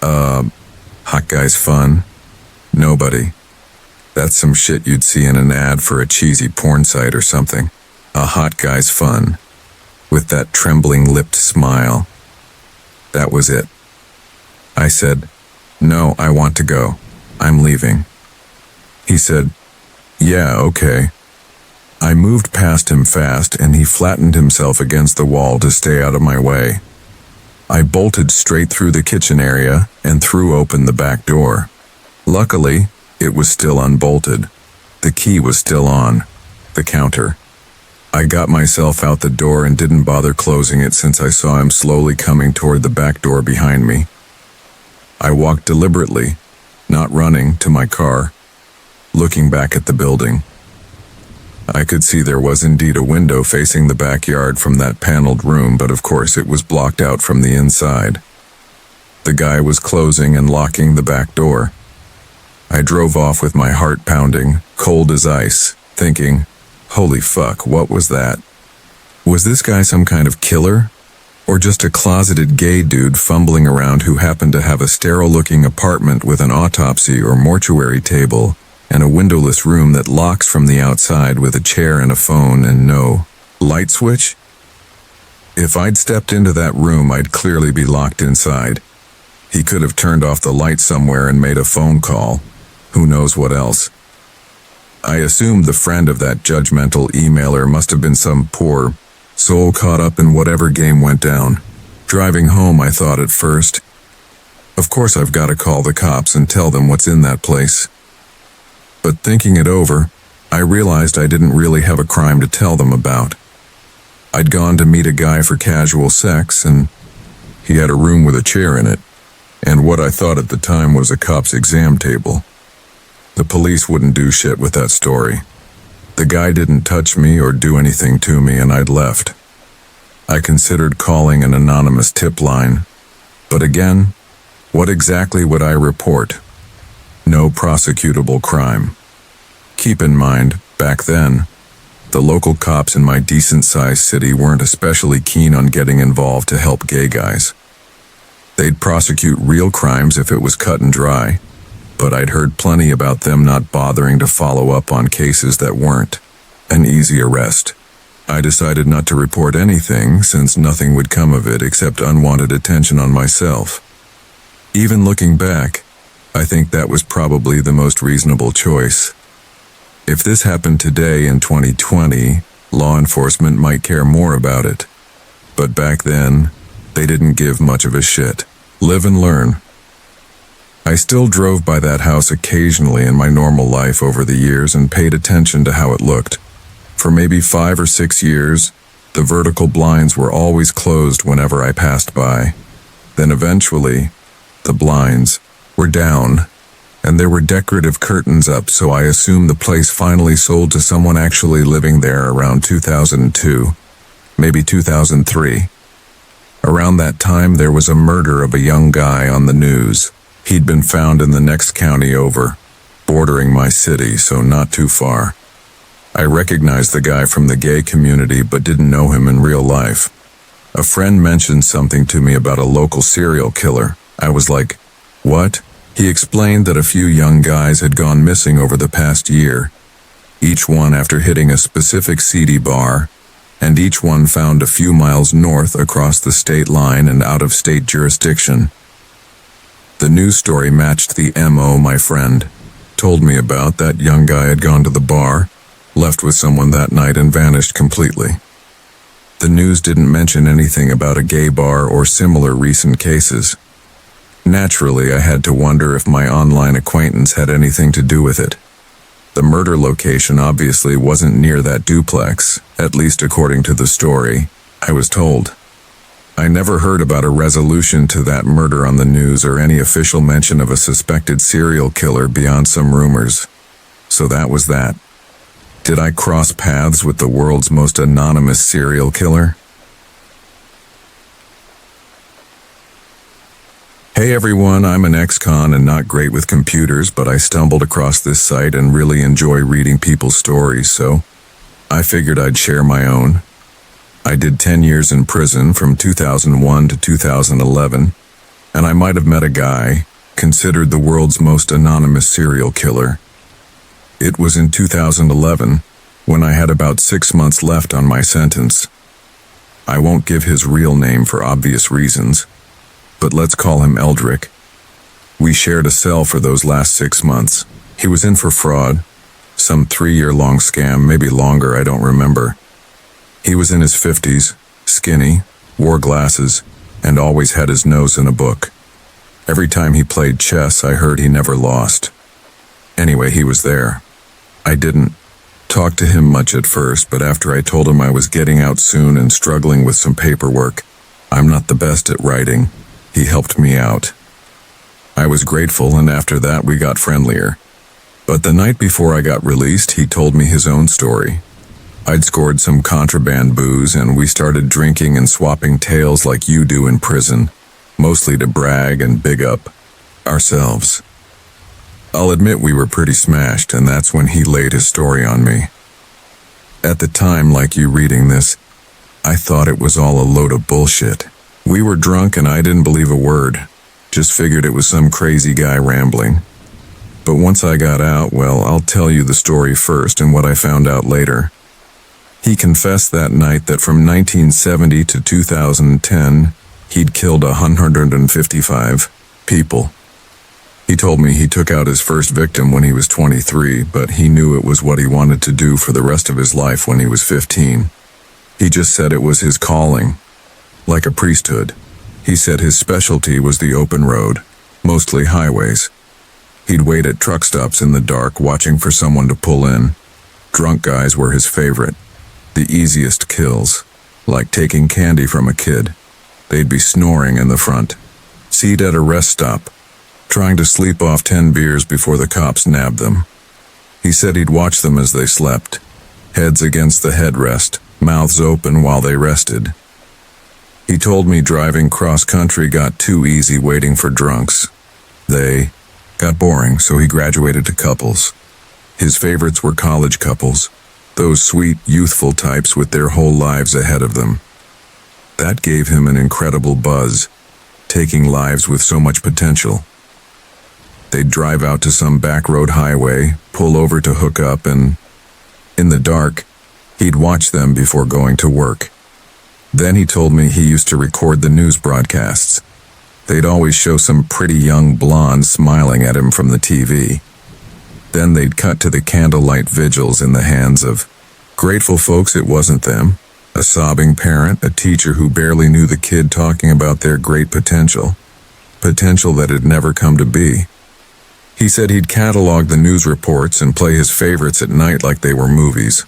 Hot guy's fun? Nobody. That's some shit you'd see in an ad for a cheesy porn site or something. A hot guy's fun. With that trembling lipped smile. That was it. I said, "No, I want to go. I'm leaving." He said, "Yeah, okay." I moved past him fast, and he flattened himself against the wall to stay out of my way. I bolted straight through the kitchen area and threw open the back door. Luckily, it was still unbolted. The key was still on the counter. I got myself out the door and didn't bother closing it since I saw him slowly coming toward the back door behind me. I walked deliberately, not running, to my car, looking back at the building. I could see there was indeed a window facing the backyard from that paneled room, but of course it was blocked out from the inside. The guy was closing and locking the back door. I drove off with my heart pounding, cold as ice, thinking, holy fuck, what was that? Was this guy some kind of killer? Or just a closeted gay dude fumbling around who happened to have a sterile-looking apartment with an autopsy or mortuary table and a windowless room that locks from the outside with a chair and a phone and no light switch? If I'd stepped into that room, I'd clearly be locked inside. He could have turned off the light somewhere and made a phone call. Who knows what else? I assumed the friend of that judgmental emailer must have been some poor soul caught up in whatever game went down. Driving home, I thought at first, of course I've got to call the cops and tell them what's in that place. But thinking it over, I realized I didn't really have a crime to tell them about. I'd gone to meet a guy for casual sex, and he had a room with a chair in it, and what I thought at the time was a cop's exam table. The police wouldn't do shit with that story. The guy didn't touch me or do anything to me, and I'd left. I considered calling an anonymous tip line, but again, what exactly would I report? No prosecutable crime. Keep in mind, back then, the local cops in my decent-sized city weren't especially keen on getting involved to help gay guys. They'd prosecute real crimes if it was cut and dry, but I'd heard plenty about them not bothering to follow up on cases that weren't an easy arrest. I decided not to report anything since nothing would come of it except unwanted attention on myself. Even looking back, I think that was probably the most reasonable choice. If this happened today in 2020, law enforcement might care more about it. But back then, they didn't give much of a shit. Live and learn. I still drove by that house occasionally in my normal life over the years and paid attention to how it looked. For maybe 5 or 6 years, the vertical blinds were always closed whenever I passed by. Then eventually, the blinds were down, and there were decorative curtains up, so I assumed the place finally sold to someone actually living there around 2002, maybe 2003. Around that time, there was a murder of a young guy on the news. He'd been found in the next county over, bordering my city, so not too far. I recognized the guy from the gay community but didn't know him in real life. A friend mentioned something to me about a local serial killer. I was like, what? He explained that a few young guys had gone missing over the past year, each one after hitting a specific seedy bar, and each one found a few miles north across the state line and out of state jurisdiction. The news story matched the MO my friend told me about. That young guy had gone to the bar, left with someone that night, and vanished completely. The news didn't mention anything about a gay bar or similar recent cases. Naturally, I had to wonder if my online acquaintance had anything to do with it. The murder location obviously wasn't near that duplex, at least according to the story I was told. I never heard about a resolution to that murder on the news or any official mention of a suspected serial killer beyond some rumors. So that was that. Did I cross paths with the world's most anonymous serial killer? Hey everyone, I'm an ex-con and not great with computers, but I stumbled across this site and really enjoy reading people's stories, so I figured I'd share my own. I did 10 years in prison from 2001 to 2011, and I might have met a guy considered the world's most anonymous serial killer. It was in 2011, when I had about 6 months left on my sentence. I won't give his real name for obvious reasons, but let's call him Eldrick. We shared a cell for those last 6 months. He was in for fraud, some 3-year-long scam, maybe longer, I don't remember. He was in his 50s, skinny, wore glasses, and always had his nose in a book. Every time he played chess, I heard he never lost. Anyway, he was there. I didn't talk to him much at first, but after I told him I was getting out soon and struggling with some paperwork, I'm not the best at writing, he helped me out. I was grateful, and after that we got friendlier. But the night before I got released, he told me his own story. I'd scored some contraband booze, and we started drinking and swapping tales like you do in prison, mostly to brag and big up ourselves. I'll admit we were pretty smashed, and that's when he laid his story on me. At the time, like you reading this, I thought it was all a load of bullshit. We were drunk and I didn't believe a word. Just figured it was some crazy guy rambling. But once I got out, well, I'll tell you the story first and what I found out later. He confessed that night that from 1970 to 2010, he'd killed 155 people. He told me he took out his first victim when he was 23, but he knew it was what he wanted to do for the rest of his life when he was 15. He just said it was his calling, like a priesthood. He said his specialty was the open road, mostly highways. He'd wait at truck stops in the dark, watching for someone to pull in. Drunk guys were his favorite. The easiest kills, like taking candy from a kid. They'd be snoring in the front seat at a rest stop, trying to sleep off 10 beers before the cops nabbed them. He said he'd watch them as they slept, heads against the headrest, mouths open while they rested. He told me driving cross-country got too easy waiting for drunks. They got boring, so he graduated to couples. His favorites were college couples, those sweet, youthful types with their whole lives ahead of them. That gave him an incredible buzz, taking lives with so much potential. They'd drive out to some back road highway, pull over to hook up, and in the dark, he'd watch them before going to work. Then he told me he used to record the news broadcasts. They'd always show some pretty young blonde smiling at him from the TV. Then they'd cut to the candlelight vigils in the hands of grateful folks it wasn't them, a sobbing parent, a teacher who barely knew the kid talking about their great potential that had never come to be. He said he'd catalog the news reports and play his favorites at night like they were movies.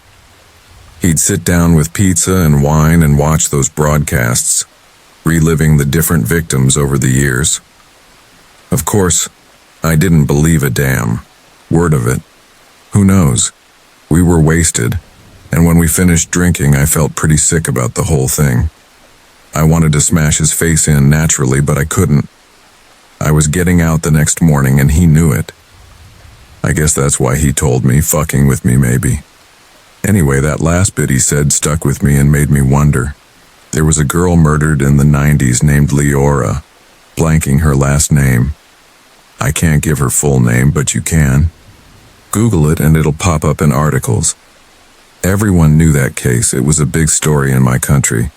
He'd sit down with pizza and wine and watch those broadcasts, reliving the different victims over the years. Of course, I didn't believe a damn word of it. Who knows? We were wasted, and when we finished drinking, I felt pretty sick about the whole thing. I wanted to smash his face in naturally, but I couldn't. I was getting out the next morning, and he knew it. I guess that's why he told me, fucking with me maybe. Anyway, that last bit he said stuck with me and made me wonder. There was a girl murdered in the 90s named Leora, blanking her last name. I can't give her full name, but you can. Google it and it'll pop up in articles. Everyone knew that case. It was a big story in my country.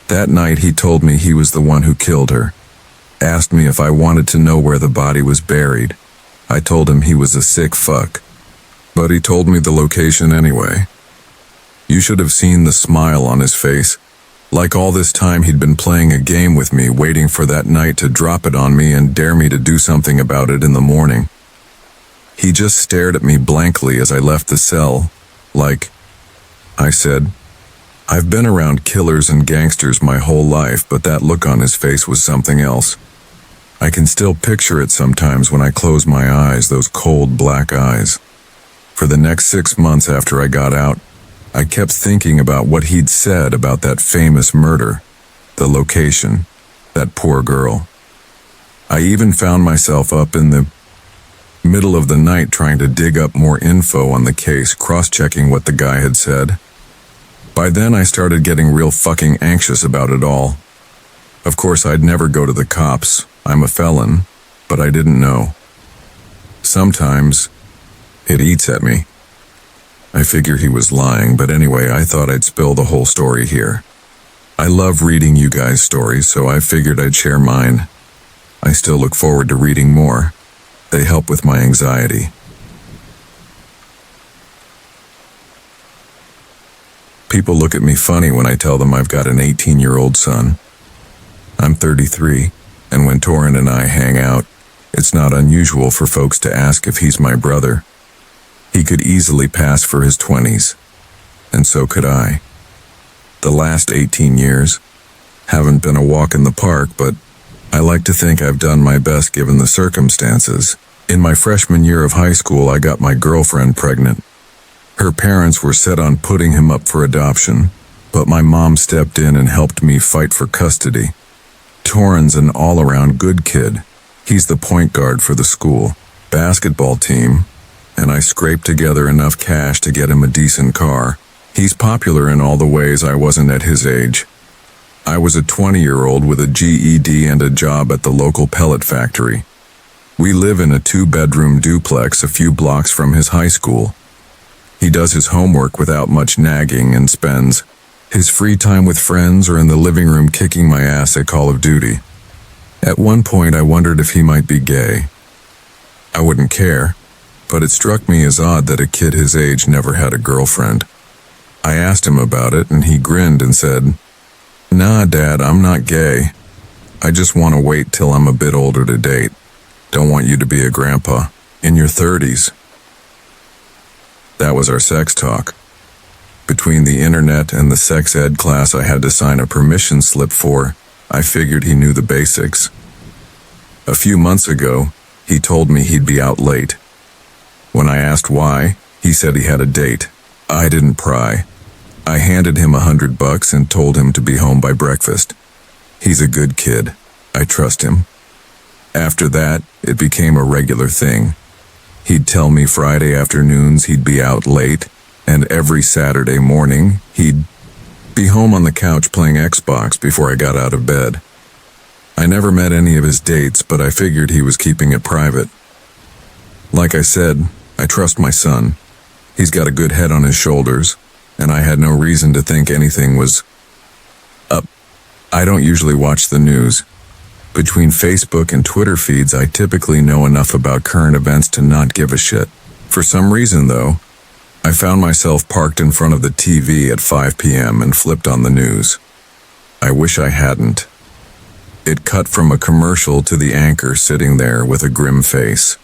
That night he told me he was the one who killed her. Asked me if I wanted to know where the body was buried. I told him he was a sick fuck. But he told me the location anyway. You should have seen the smile on his face. Like all this time he'd been playing a game with me, waiting for that night to drop it on me and dare me to do something about it in the morning. He just stared at me blankly as I left the cell, like, I said, I've been around killers and gangsters my whole life, but that look on his face was something else. I can still picture it sometimes when I close my eyes, those cold black eyes. For the next 6 months after I got out, I kept thinking about what he'd said about that famous murder, the location, that poor girl. I even found myself up in the middle of the night trying to dig up more info on the case, cross-checking what the guy had said. By then I started getting real fucking anxious about it all. Of course I'd never go to the cops, I'm a felon, but I didn't know. Sometimes it eats at me. I figure he was lying, but anyway, I thought I'd spill the whole story here. I love reading you guys' stories, so I figured I'd share mine. I still look forward to reading more. They help with my anxiety. People look at me funny when I tell them I've got an 18-year-old son. I'm 33, and when Torin and I hang out, it's not unusual for folks to ask if he's my brother. He could easily pass for his 20s, and so could I. The last 18 years haven't been a walk in the park, but I like to think I've done my best given the circumstances. In my freshman year of high school, I got my girlfriend pregnant. Her parents were set on putting him up for adoption, but my mom stepped in and helped me fight for custody. Torin's an all-around good kid. He's the point guard for the school basketball team, and I scraped together enough cash to get him a decent car. He's popular in all the ways I wasn't at his age. I was a 20-year-old with a GED and a job at the local pellet factory. We live in a 2-bedroom duplex a few blocks from his high school. He does his homework without much nagging and spends his free time with friends or in the living room kicking my ass at Call of Duty. At one point I wondered if he might be gay. I wouldn't care, but it struck me as odd that a kid his age never had a girlfriend. I asked him about it and he grinned and said, "Nah, Dad, I'm not gay. I just want to wait till I'm a bit older to date. Don't want you to be a grandpa in your 30s. That was our sex talk. Between the internet and the sex ed class I had to sign a permission slip for, I figured he knew the basics. A few months ago, he told me he'd be out late. When I asked why, he said he had a date. I didn't pry. I handed him $100 and told him to be home by breakfast. He's a good kid. I trust him. After that, it became a regular thing. He'd tell me Friday afternoons he'd be out late, and every Saturday morning he'd be home on the couch playing Xbox before I got out of bed. I never met any of his dates, but I figured he was keeping it private. Like I said, I trust my son. He's got a good head on his shoulders, and I had no reason to think anything was up. I don't usually watch the news. Between Facebook and Twitter feeds, I typically know enough about current events to not give a shit. For some reason, though, I found myself parked in front of the TV at 5 p.m. and flipped on the news. I wish I hadn't. It cut from a commercial to the anchor sitting there with a grim face.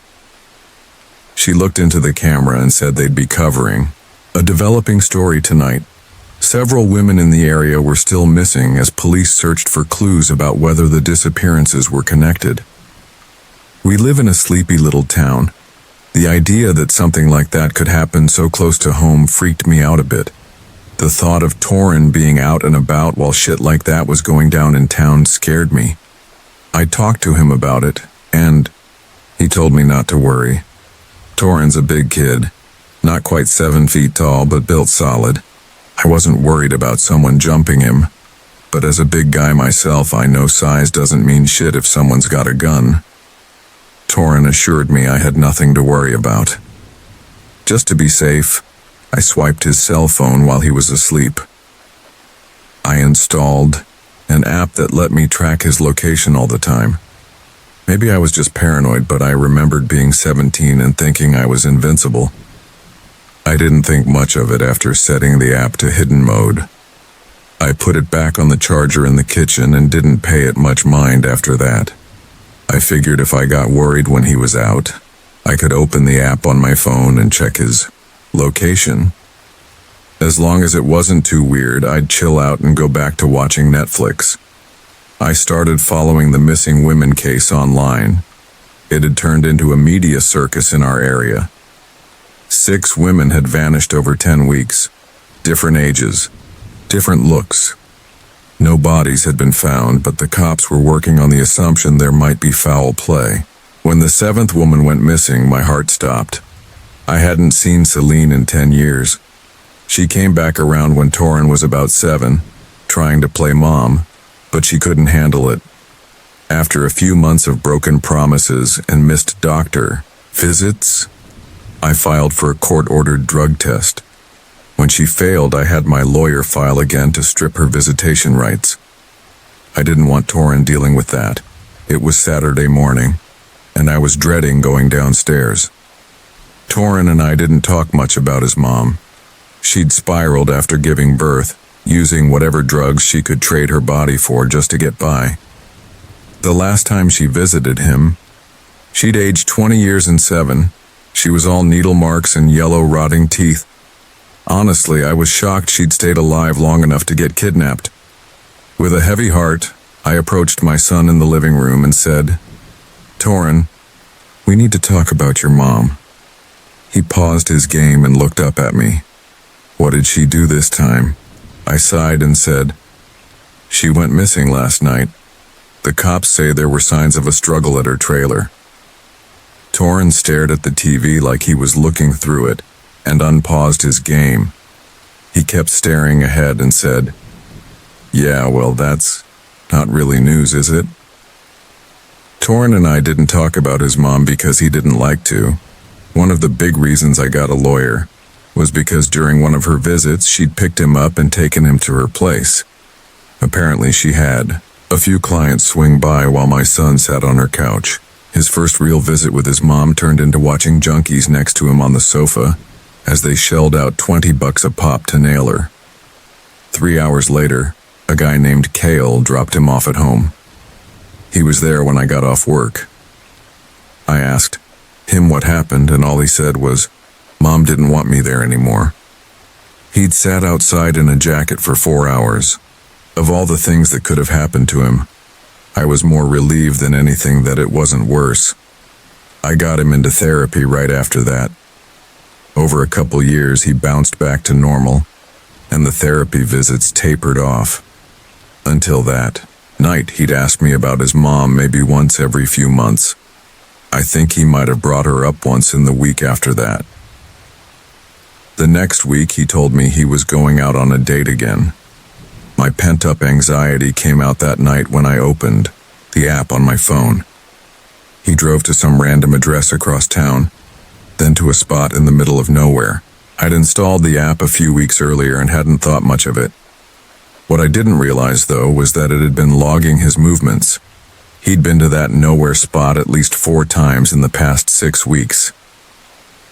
She looked into the camera and said they'd be covering a developing story tonight. Several women in the area were still missing as police searched for clues about whether the disappearances were connected. We live in a sleepy little town. The idea that something like that could happen so close to home freaked me out a bit. The thought of Torin being out and about while shit like that was going down in town scared me. I talked to him about it, and he told me not to worry. Torin's a big kid, not quite 7 feet tall, but built solid. I wasn't worried about someone jumping him, but as a big guy myself, I know size doesn't mean shit if someone's got a gun. Torin assured me I had nothing to worry about. Just to be safe, I swiped his cell phone while he was asleep. I installed an app that let me track his location all the time. Maybe I was just paranoid, but I remembered being 17 and thinking I was invincible. I didn't think much of it after setting the app to hidden mode. I put it back on the charger in the kitchen and didn't pay it much mind after that. I figured if I got worried when he was out, I could open the app on my phone and check his location. As long as it wasn't too weird, I'd chill out and go back to watching Netflix. I started following the missing women case online. It had turned into a media circus in our area. 6 women had vanished over 10 weeks. Different ages, different looks. No bodies had been found, but the cops were working on the assumption there might be foul play. When the 7th woman went missing, my heart stopped. I hadn't seen Celine in 10 years. She came back around when Torin was about 7, trying to play mom, but she couldn't handle it. After a few months of broken promises and missed doctor visits, I filed for a court-ordered drug test. When she failed, I had my lawyer file again to strip her visitation rights. I didn't want Torin dealing with that. It was Saturday morning, and I was dreading going downstairs. Torin and I didn't talk much about his mom. She'd spiraled after giving birth, using whatever drugs she could trade her body for just to get by. The last time she visited him, she'd aged 20 years and 7. She was all needle marks and yellow rotting teeth. Honestly, I was shocked she'd stayed alive long enough to get kidnapped. With a heavy heart, I approached my son in the living room and said, "Torin, we need to talk about your mom." He paused his game and looked up at me. "What did she do this time?" I sighed and said, "She went missing last night. The cops say there were signs of a struggle at her trailer." Torin stared at the TV like he was looking through it and unpaused his game. He kept staring ahead and said, "Yeah, well, that's not really news, is it?" Torin and I didn't talk about his mom because he didn't like to. One of the big reasons I got a lawyer was because during one of her visits, she'd picked him up and taken him to her place. Apparently she had. A few clients swing by while my son sat on her couch. His first real visit with his mom turned into watching junkies next to him on the sofa as they shelled out $20 a pop to nail her. 3 hours later, a guy named Kale dropped him off at home. He was there when I got off work. I asked him what happened, and all he said was, "Mom didn't want me there anymore." He'd sat outside in a jacket for 4 hours. Of all the things that could have happened to him, I was more relieved than anything that it wasn't worse. I got him into therapy right after that. Over a couple years, he bounced back to normal, and the therapy visits tapered off. Until that night, he'd ask me about his mom maybe once every few months. I think he might have brought her up once in the week after that. The next week, he told me he was going out on a date again. My pent-up anxiety came out that night when I opened the app on my phone. He drove to some random address across town, then to a spot in the middle of nowhere. I'd installed the app a few weeks earlier and hadn't thought much of it. What I didn't realize, though, was that it had been logging his movements. He'd been to that nowhere spot at least 4 times in the past 6 weeks.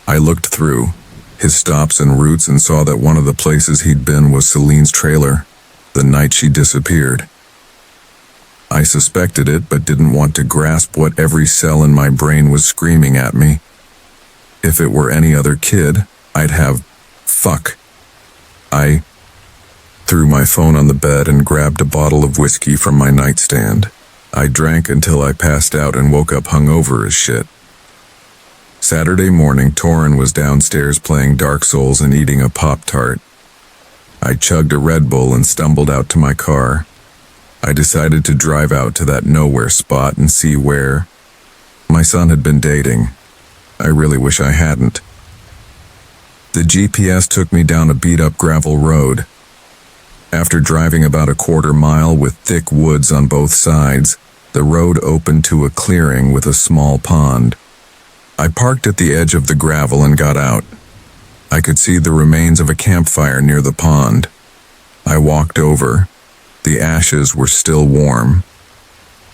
I looked through his stops and routes and saw that one of the places he'd been was Celine's trailer, the night she disappeared. I suspected it, but didn't want to grasp what every cell in my brain was screaming at me. If it were any other kid, I'd have... Fuck. I threw my phone on the bed and grabbed a bottle of whiskey from my nightstand. I drank until I passed out and woke up hungover as shit. Saturday morning, Torin was downstairs playing Dark Souls and eating a Pop-Tart. I chugged a Red Bull and stumbled out to my car. I decided to drive out to that nowhere spot and see where my son had been dating. I really wish I hadn't. The GPS took me down a beat-up gravel road. After driving about a quarter mile with thick woods on both sides, the road opened to a clearing with a small pond. I parked at the edge of the gravel and got out. I could see the remains of a campfire near the pond. I walked over. The ashes were still warm.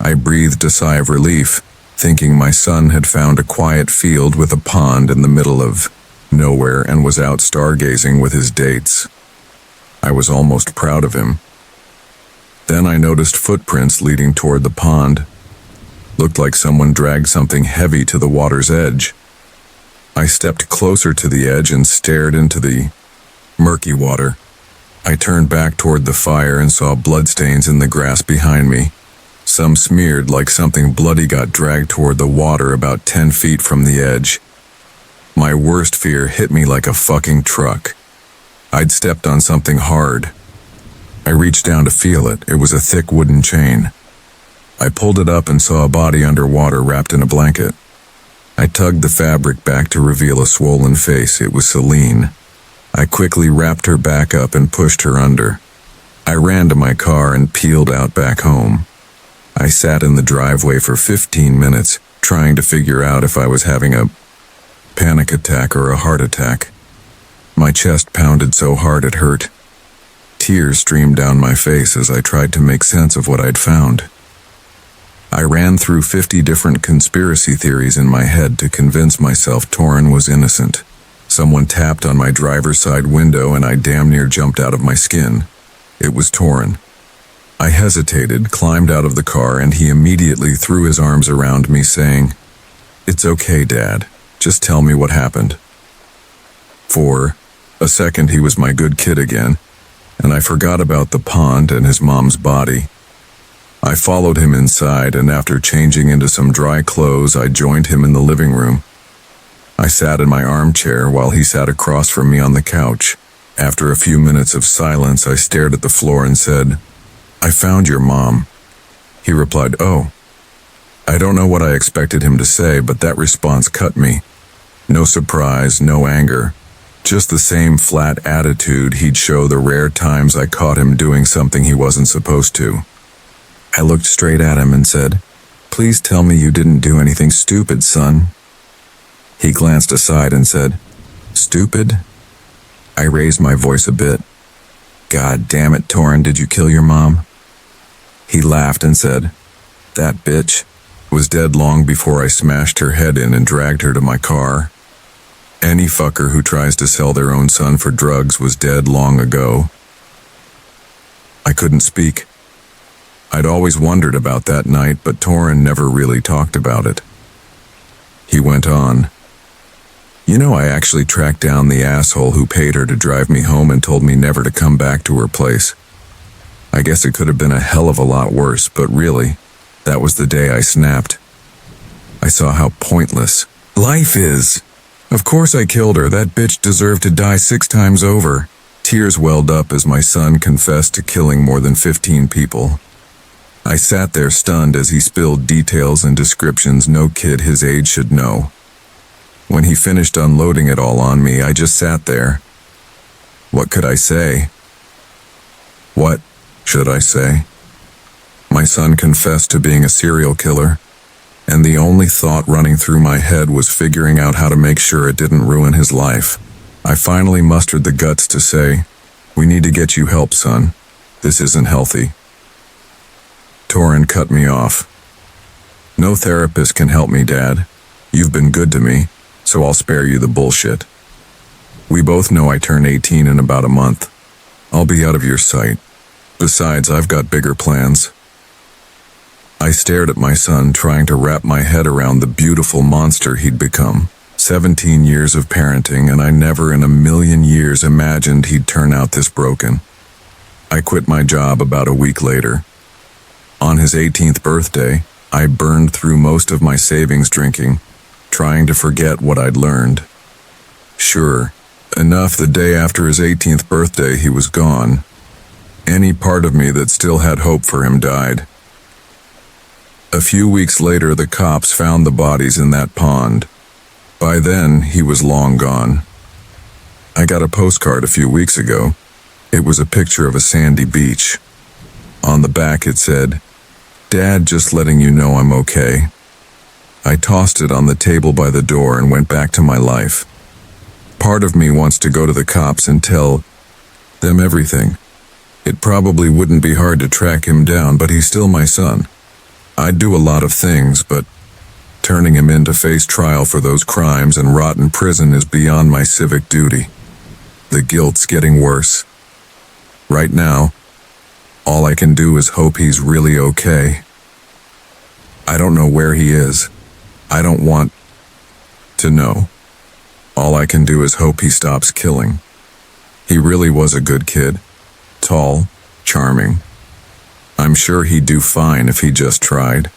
I breathed a sigh of relief, thinking my son had found a quiet field with a pond in the middle of nowhere and was out stargazing with his dates. I was almost proud of him. Then I noticed footprints leading toward the pond. Looked like someone dragged something heavy to the water's edge. I stepped closer to the edge and stared into the murky water. I turned back toward the fire and saw bloodstains in the grass behind me. Some smeared like something bloody got dragged toward the water about 10 feet from the edge. My worst fear hit me like a fucking truck. I'd stepped on something hard. I reached down to feel it. It was a thick wooden chain. I pulled it up and saw a body underwater wrapped in a blanket. I tugged the fabric back to reveal a swollen face. It was Celine. I quickly wrapped her back up and pushed her under. I ran to my car and peeled out back home. I sat in the driveway for 15 minutes, trying to figure out if I was having a panic attack or a heart attack. My chest pounded so hard it hurt. Tears streamed down my face as I tried to make sense of what I'd found. I ran through 50 different conspiracy theories in my head to convince myself Torin was innocent. Someone tapped on my driver's side window and I damn near jumped out of my skin. It was Torin. I hesitated, climbed out of the car, and he immediately threw his arms around me, saying, "It's okay, Dad. Just tell me what happened." For a second, he was my good kid again, and I forgot about the pond and his mom's body. I followed him inside, and after changing into some dry clothes, I joined him in the living room. I sat in my armchair while he sat across from me on the couch. After a few minutes of silence, I stared at the floor and said, "I found your mom." He replied, "Oh." I don't know what I expected him to say, but that response cut me. No surprise, no anger. Just the same flat attitude he'd show the rare times I caught him doing something he wasn't supposed to. I looked straight at him and said, "Please tell me you didn't do anything stupid, son." He glanced aside and said, "Stupid?" I raised my voice a bit. "God damn it, Torin, did you kill your mom?" He laughed and said, "That bitch was dead long before I smashed her head in and dragged her to my car. Any fucker who tries to sell their own son for drugs was dead long ago." I couldn't speak. I'd always wondered about that night, but Torin never really talked about it. He went on, "You know, I actually tracked down the asshole who paid her to drive me home and told me never to come back to her place. I guess it could have been a hell of a lot worse, but really, that was the day I snapped. I saw how pointless life is. Of course I killed her. That bitch deserved to die 6 times over." Tears welled up as my son confessed to killing more than 15 people. I sat there stunned as he spilled details and descriptions no kid his age should know. When he finished unloading it all on me, I just sat there. What could I say? What should I say? My son confessed to being a serial killer, and the only thought running through my head was figuring out how to make sure it didn't ruin his life. I finally mustered the guts to say, "We need to get you help, son. This isn't healthy." Torin cut me off. "No therapist can help me, Dad. You've been good to me, so I'll spare you the bullshit. We both know I turn 18 in about a month. I'll be out of your sight. Besides, I've got bigger plans." I stared at my son, trying to wrap my head around the beautiful monster he'd become. 17 years of parenting, and I never in a million years imagined he'd turn out this broken. I quit my job about a week later. On his 18th birthday, I burned through most of my savings drinking, trying to forget what I'd learned. Sure, enough the day after his 18th birthday he was gone. Any part of me that still had hope for him died. A few weeks later, the cops found the bodies in that pond. By then, he was long gone. I got a postcard a few weeks ago. It was a picture of a sandy beach. On the back it said, "Dad, just letting you know I'm okay." I tossed it on the table by the door and went back to my life. Part of me wants to go to the cops and tell them everything. It probably wouldn't be hard to track him down, but he's still my son. I'd do a lot of things, but turning him in to face trial for those crimes and rot in prison is beyond my civic duty. The guilt's getting worse. Right now, all I can do is hope he's really okay. I don't know where he is. I don't want to know. All I can do is hope he stops killing. He really was a good kid. Tall, charming. I'm sure he'd do fine if he just tried.